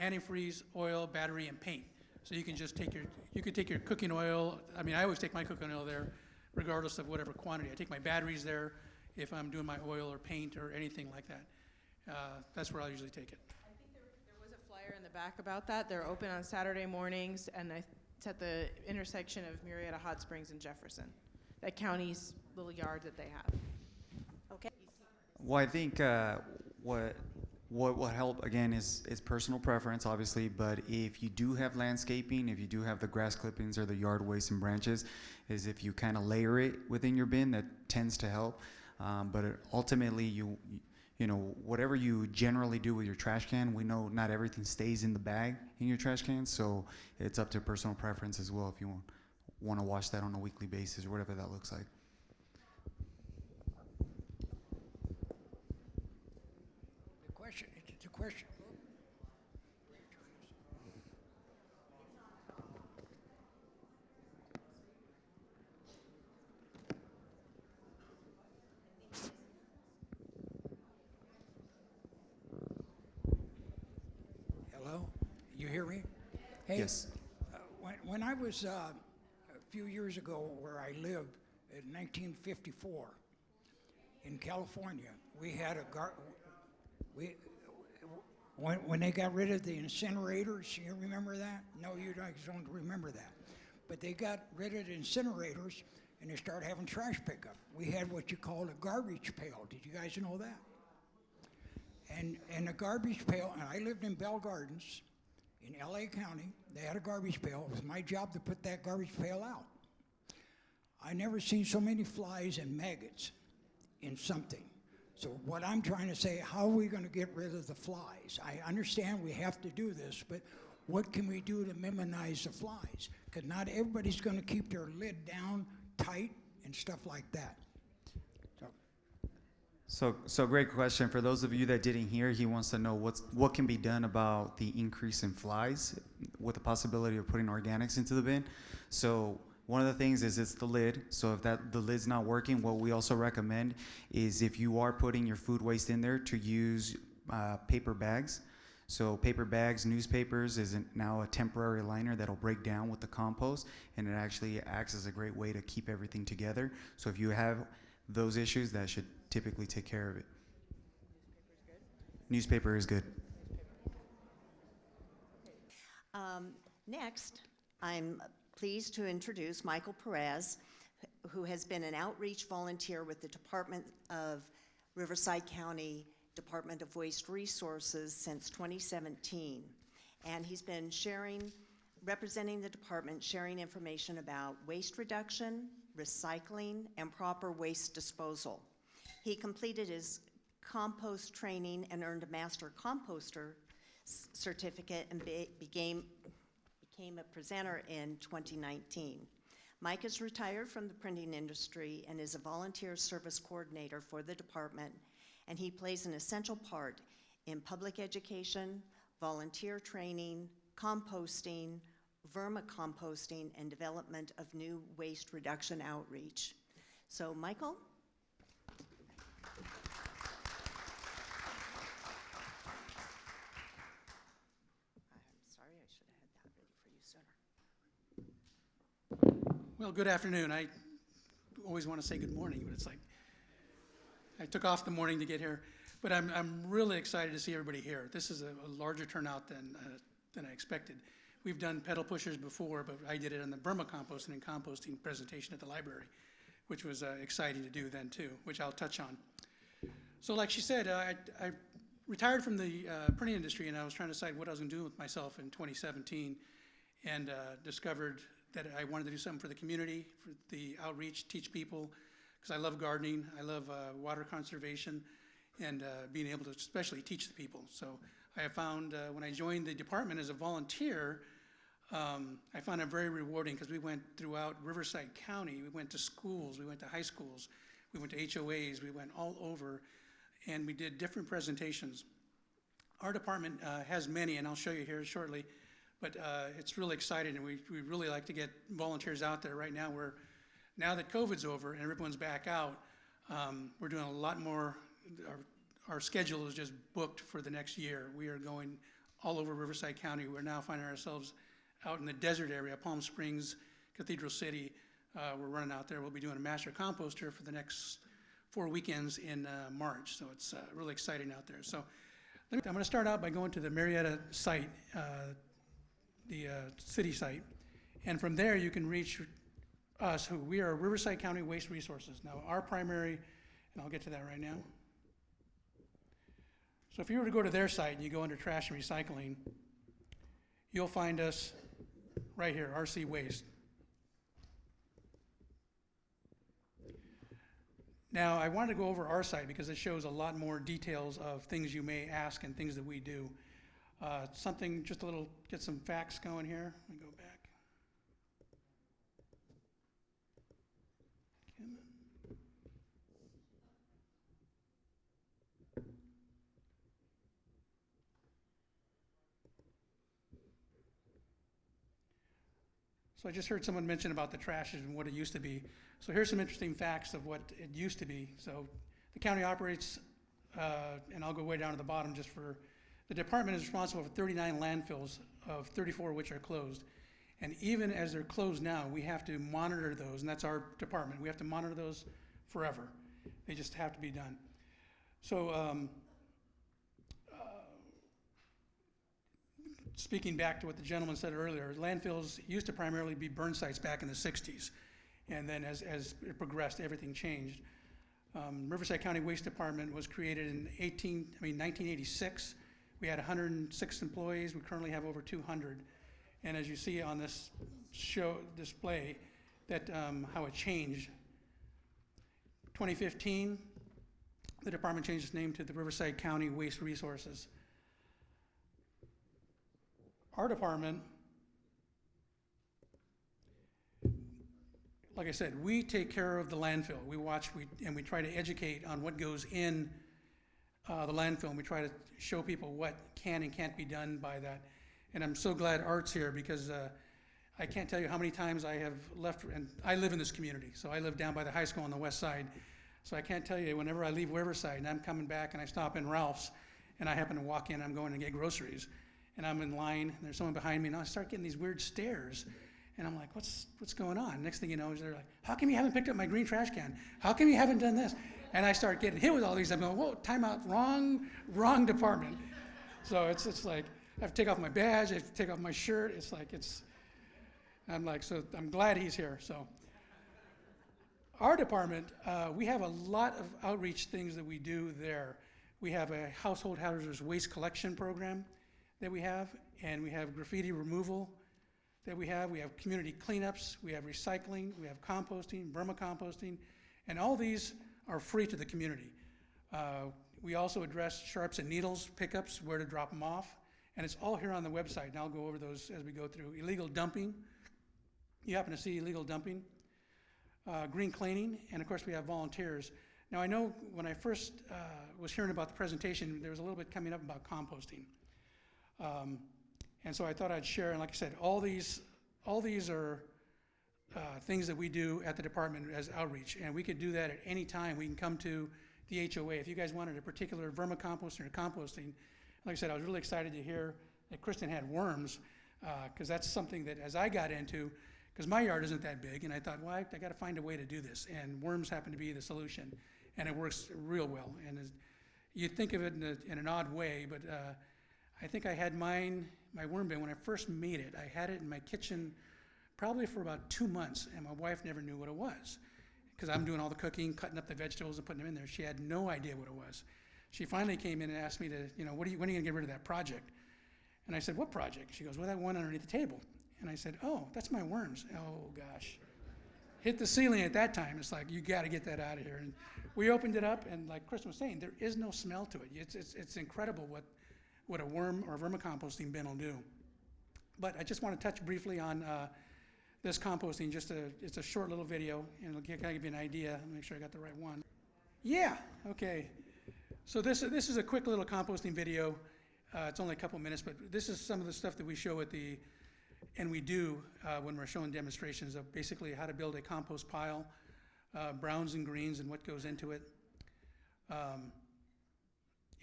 antifreeze, oil, battery, and paint. So you can just take your cooking oil. I mean, I always take my cooking oil there, regardless of whatever quantity. I take my batteries there if I'm doing my oil or paint or anything like that. That's where I'll usually take it. I think there was a flyer in the back about that. They're open on Saturday mornings, and it's at the intersection of Murrieta Hot Springs and Jefferson, that county's little yard that they have. Okay. Well, I think what will help, again, is personal preference, obviously, but if you do have landscaping, if you do have the grass clippings or the yard waste and branches, is if you kind of layer it within your bin, that tends to help. But ultimately, you know, whatever you generally do with your trash can, we know not everything stays in the bag in your trash can, so it's up to personal preference as well if you want to wash that on a weekly basis or whatever that looks like. It's a question. Hello? You hear me? Hey, Yes. When I was a few years ago where I lived in 1954 in California, we had when they got rid of the incinerators, you remember that? No, you guys don't remember that. But they got rid of the incinerators and they started having trash pickup. We had what you call a garbage pail. Did you guys know that? And a garbage pail, and I lived in Bell Gardens in LA County. They had a garbage pail. It was my job to put that garbage pail out. I never seen so many flies and maggots in something. So what I'm trying to say, how are we going to get rid of the flies? I understand we have to do this, but what can we do to minimize the flies? Because not everybody's going to keep their lid down tight and stuff like that. So great question. For those of you that didn't hear, he wants to know what can be done about the increase in flies with the possibility of putting organics into the bin. So one of the things is it's the lid. So if the lid's not working, what we also recommend is if you are putting your food waste in there to use paper bags. So paper bags, newspapers is now a temporary liner that'll break down with the compost, and it actually acts as a great way to keep everything together. So if you have those issues, that should typically take care of it. Newspaper is good. Next, I'm pleased to introduce Michael Perez, who has been an outreach volunteer with the Department of Riverside County Department of Waste Resources since 2017. And he's been representing the department, sharing information about waste reduction, recycling, and proper waste disposal. He completed his compost training and earned a master composter certificate and became a presenter in 2019. Mike is retired from the printing industry and is a volunteer service coordinator for the department, and he plays an essential part in public education, volunteer training, composting, vermicomposting, and development of new waste reduction outreach. So, Michael? I'm sorry, I should have had that ready for you sooner. Well, good afternoon. I always want to say good morning, but it's like I took off the morning to get here. But I'm really excited to see everybody here. This is a larger turnout than I expected. We've done pedal pushers before, but I did it on the vermicomposting and composting presentation at the library, which was exciting to do then too, which I'll touch on. So like she said, I retired from the printing industry, and I was trying to decide what I was going to do with myself in 2017, and discovered that I wanted to do something for the community, for the outreach, teach people, because I love gardening, I love water conservation, and being able to especially teach the people. So I have found when I joined the department as a volunteer, I found it very rewarding because we went throughout Riverside County. We went to schools, we went to high schools, we went to HOAs, we went all over, and we did different presentations. Our department has many, and I'll show you here shortly, but it's really exciting, and we really like to get volunteers out there right now. Now that COVID's over and everyone's back out, we're doing a lot more. Our schedule is just booked for the next year. We are going all over Riverside County. We're now finding ourselves out in the desert area, Palm Springs, Cathedral City. We're running out there. We'll be doing a master composter for the next 4 weekends in March. So it's really exciting out there. So I'm going to start out by going to the Marietta site, the city site. And from there, you can reach us, who we are Riverside County Waste Resources. Now, our primary, and I'll get to that right now. So if you were to go to their site and you go under trash and recycling, you'll find us right here, RC Waste. Now, I wanted to go over our site because it shows a lot more details of things you may ask and things that we do. Something, just a little, get some facts going here. Let me go back. So I just heard someone mention about the trash and what it used to be. So here's some interesting facts of what it used to be. So the county operates, and I'll go way down to the bottom just for, the department is responsible for 39 landfills, of 34 which are closed. And even as they're closed now, we have to monitor those, and that's our department. We have to monitor those forever. They just have to be done. So speaking back to what the gentleman said earlier, landfills used to primarily be burn sites back in the 60s. And then as it progressed, everything changed. Riverside County Waste Department was created in 1986. We had 106 employees. We currently have over 200. And as you see on this display, that how it changed. 2015, the department changed its name to the Riverside County Waste Resources. Our department, like I said, we take care of the landfill. We watch, and we try to educate on what goes in the landfill, and we try to show people what can and can't be done by that. And I'm so glad Art's here because I can't tell you how many times I have left, and I live in this community, so I live down by the high school on the west side. So I can't tell you, whenever I leave Riverside and I'm coming back and I stop in Ralph's and I happen to walk in, I'm going to get groceries, and I'm in line, and there's someone behind me, and I start getting these weird stares. And I'm like, what's going on? Next thing you know, they're like, how come you haven't picked up my green trash can? How come you haven't done this? And I start getting hit with all these. I'm going, whoa, time out, wrong department. So it's like, I have to take off my badge, I have to take off my shirt. It's like, I'm like, so I'm glad he's here, so. Our department, we have a lot of outreach things that we do there. We have a household hazardous waste collection program that we have, and we have graffiti removal that we have community cleanups, we have recycling, we have composting, vermicomposting, and all these are free to the community. We also address sharps and needles pickups, where to drop them off, and it's all here on the website, and I'll go over those as we go through. Illegal dumping, you happen to see illegal dumping, green cleaning, and of course we have volunteers. Now I know when I first was hearing about the presentation, there was a little bit coming up about composting. And so I thought I'd share, and like I said, all these are things that we do at the department as outreach, and we could do that at any time. We can come to the HOA. If you guys wanted a particular vermicomposting or composting, like I said, I was really excited to hear that Kristen had worms, because that's something that as I got into, because my yard isn't that big, and I thought, well, I got to find a way to do this, and worms happen to be the solution, and it works real well. And you'd think of it in an odd way, but I think I had my worm bin, when I first made it, I had it in my kitchen probably for about 2 months, and my wife never knew what it was, because I'm doing all the cooking, cutting up the vegetables and putting them in there. She had no idea what it was. She finally came in and asked me to, when are you going to get rid of that project? And I said, what project? She goes, well, that one underneath the table. And I said, oh, that's my worms. Oh, gosh. Hit the ceiling at that time. It's like, you got to get that out of here. And we opened it up, and like Kristen was saying, there is no smell to it. It's incredible what a worm or a vermicomposting bin will do. But I just want to touch briefly on this composting. It's a short little video, and it'll kind of give you an idea. Make sure I got the right one. Yeah, okay. So this is a quick little composting video. It's only a couple minutes, but this is some of the stuff that we show and we do when we're showing demonstrations of basically how to build a compost pile, browns and greens and what goes into it.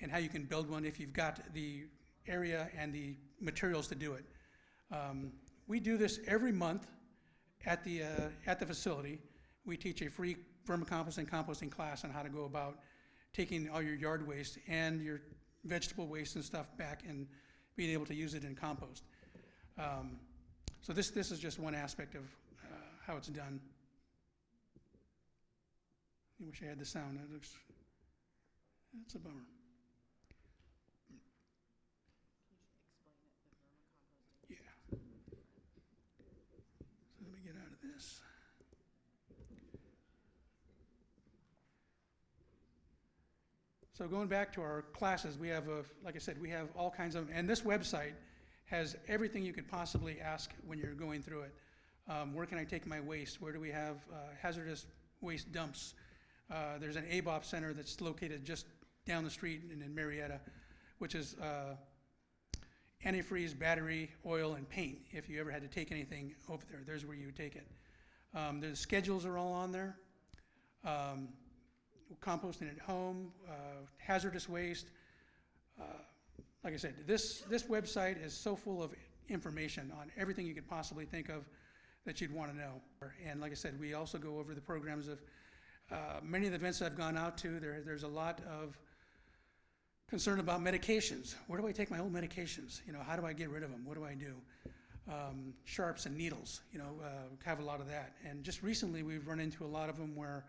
And how you can build one if you've got the area and the materials to do it. We do this every month at the facility. We teach a free vermicomposting and composting class on how to go about taking all your yard waste and your vegetable waste and stuff back and being able to use it in compost. So this is just one aspect of how it's done. I wish I had the sound. That's a bummer. Yeah. So let me get out of this. So going back to our classes, we have, like I said, we have all kinds of, and this website has everything you could possibly ask when you're going through it. Where can I take my waste? Where do we have hazardous waste dumps? There's an ABOP center that's located just down the street in Marietta, which is antifreeze, battery, oil, and paint. If you ever had to take anything over there, there's where you would take it. The schedules are all on there. Composting at home, hazardous waste. Like I said, this website is so full of information on everything you could possibly think of that you'd want to know. And like I said, we also go over the programs of many of the events I've gone out to. There's a lot of concern about medications. Where do I take my old medications? You know, how do I get rid of them? What do I do? Sharps and needles, you know, have a lot of that. And just recently we've run into a lot of them where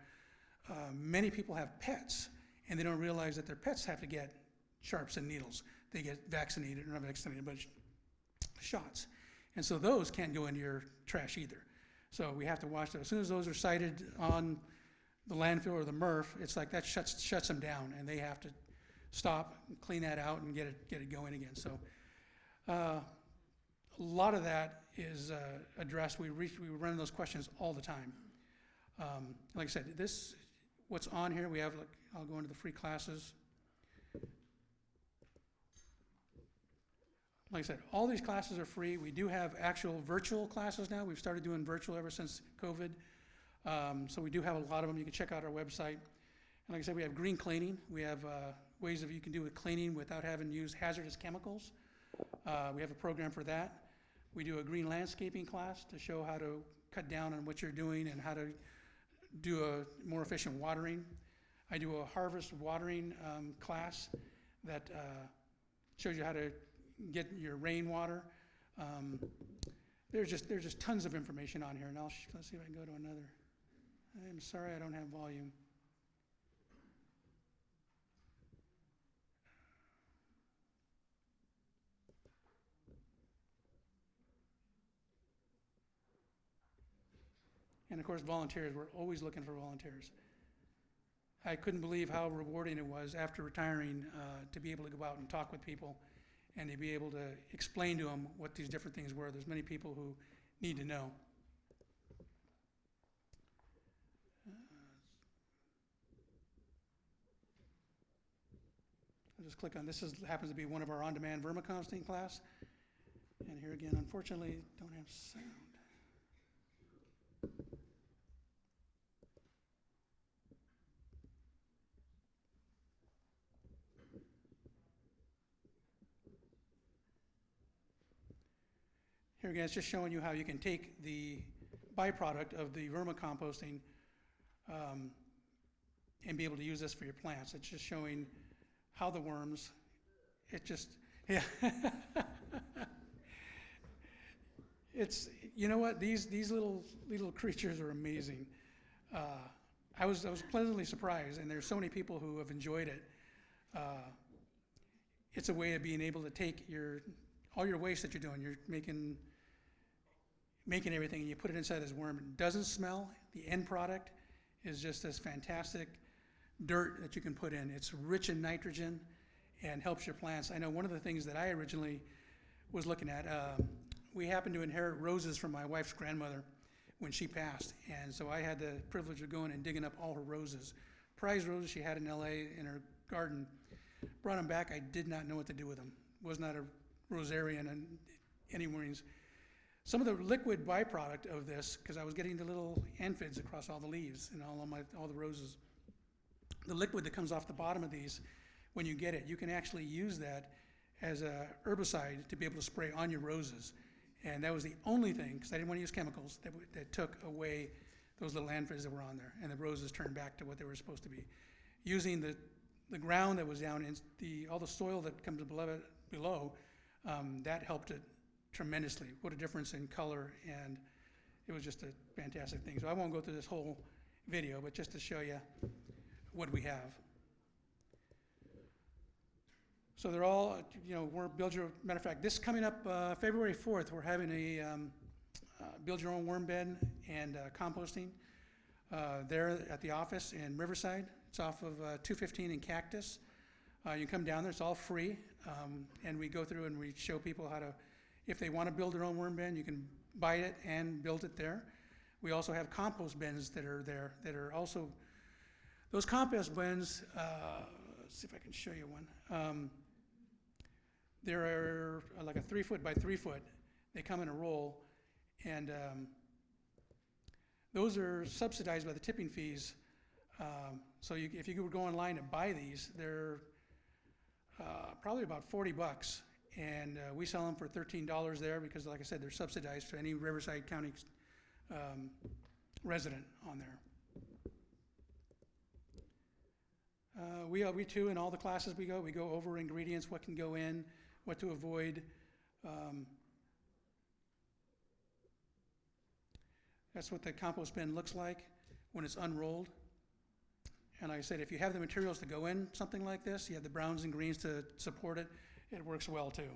many people have pets and they don't realize that their pets have to get sharps and needles. They get vaccinated, or not vaccinated, but shots. And so those can't go into your trash either. So we have to watch those. As soon as those are sighted on the landfill or the MRF, it's like that shuts them down, and they have to stop, clean that out, and get it going again. So a lot of that is addressed. We run those questions all the time. Like I said, what's on here, we have, like, I'll go into the free classes. Like I said, all these classes are free. We do have actual virtual classes now. We've started doing virtual ever since COVID. So we do have a lot of them. You can check out our website. And like I said, we have green cleaning. We have ways that you can do with cleaning without having to use hazardous chemicals. We have a program for that. We do a green landscaping class to show how to cut down on what you're doing and how to do a more efficient watering. I do a harvest watering class that shows you how to get your rainwater. There's just tons of information on here, and let's see if I can go to another. I'm sorry I don't have volume. And of course, volunteers, we're always looking for volunteers. I couldn't believe how rewarding it was after retiring to be able to go out and talk with people and to be able to explain to them what these different things were. There's many people who need to know. I'll just click on this. Happens to be one of our on-demand vermicomposting class. And here again, unfortunately, don't have sound. Here again, it's just showing you how you can take the byproduct of the vermicomposting and be able to use this for your plants. It's just showing how the worms, yeah. It's, you know what, these little creatures are amazing. I was pleasantly surprised, and there's so many people who have enjoyed it. It's a way of being able to take all your waste that you're doing, you're making everything, and you put it inside this worm. It doesn't smell. The end product is just this fantastic dirt that you can put in. It's rich in nitrogen and helps your plants. I know one of the things that I originally was looking at, we happened to inherit roses from my wife's grandmother when she passed, and so I had the privilege of going and digging up all her roses. Prize roses she had in LA in her garden. Brought them back. I did not know what to do with them. Was not a rosarian and any means. Some of the liquid byproduct of this, because I was getting the little aphids across all the leaves and all the roses. The liquid that comes off the bottom of these, when you get it, you can actually use that as a herbicide to be able to spray on your roses. And that was the only thing, because I didn't want to use chemicals, that took away those little aphids that were on there, and the roses turned back to what they were supposed to be. Using the ground that was down in all the soil that comes below, that helped it tremendously. What a difference in color, and it was just a fantastic thing. So I won't go through this whole video, but just to show you what we have. So they're all, matter of fact, this coming up February 4th, we're having a build your own worm bed and composting there at the office in Riverside. It's off of 215 and Cactus. You come down there, it's all free, and we go through and we show people how to, if they want to build their own worm bin, you can buy it and build it there. We also have compost bins that are there that are also, those compost bins, let's see if I can show you one. They're like a 3 foot by 3 foot. They come in a roll, and those are subsidized by the tipping fees. So if you would go online and buy these, they're probably about $40, and we sell them for $13 there because, like I said, they're subsidized to any Riverside County resident on there. We too, in all the classes we go over ingredients, what can go in, what to avoid. That's what the compost bin looks like when it's unrolled. And like I said, if you have the materials to go in something like this, you have the browns and greens to support it, it works well too.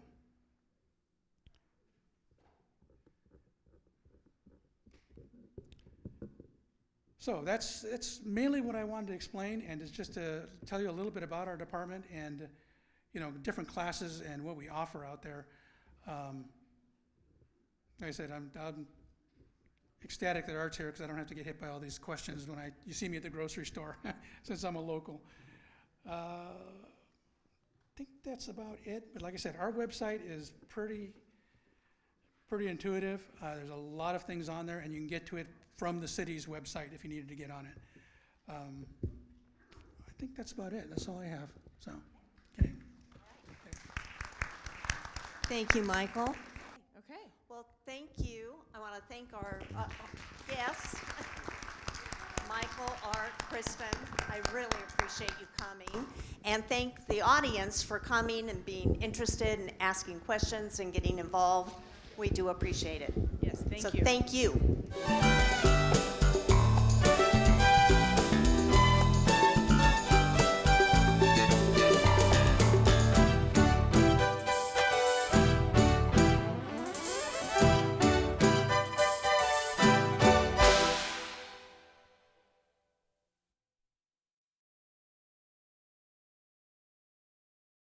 So that's mainly what I wanted to explain, and it's just to tell you a little bit about our department and, you know, different classes and what we offer out there. Like I said, I'm ecstatic that Art's here because I don't have to get hit by all these questions when you see me at the grocery store since I'm a local. I think that's about it. But like I said, our website is pretty intuitive. There's a lot of things on there, and you can get to it from the city's website if you needed to get on it. I think that's about it. That's all I have. So, okay. Thank you, Michael. Okay. Well, thank you. I want to thank our guests, Michael, Art, Kristen. I really appreciate you coming. And thank the audience for coming and being interested and asking questions and getting involved. We do appreciate it. Yes, thank you. So thank you.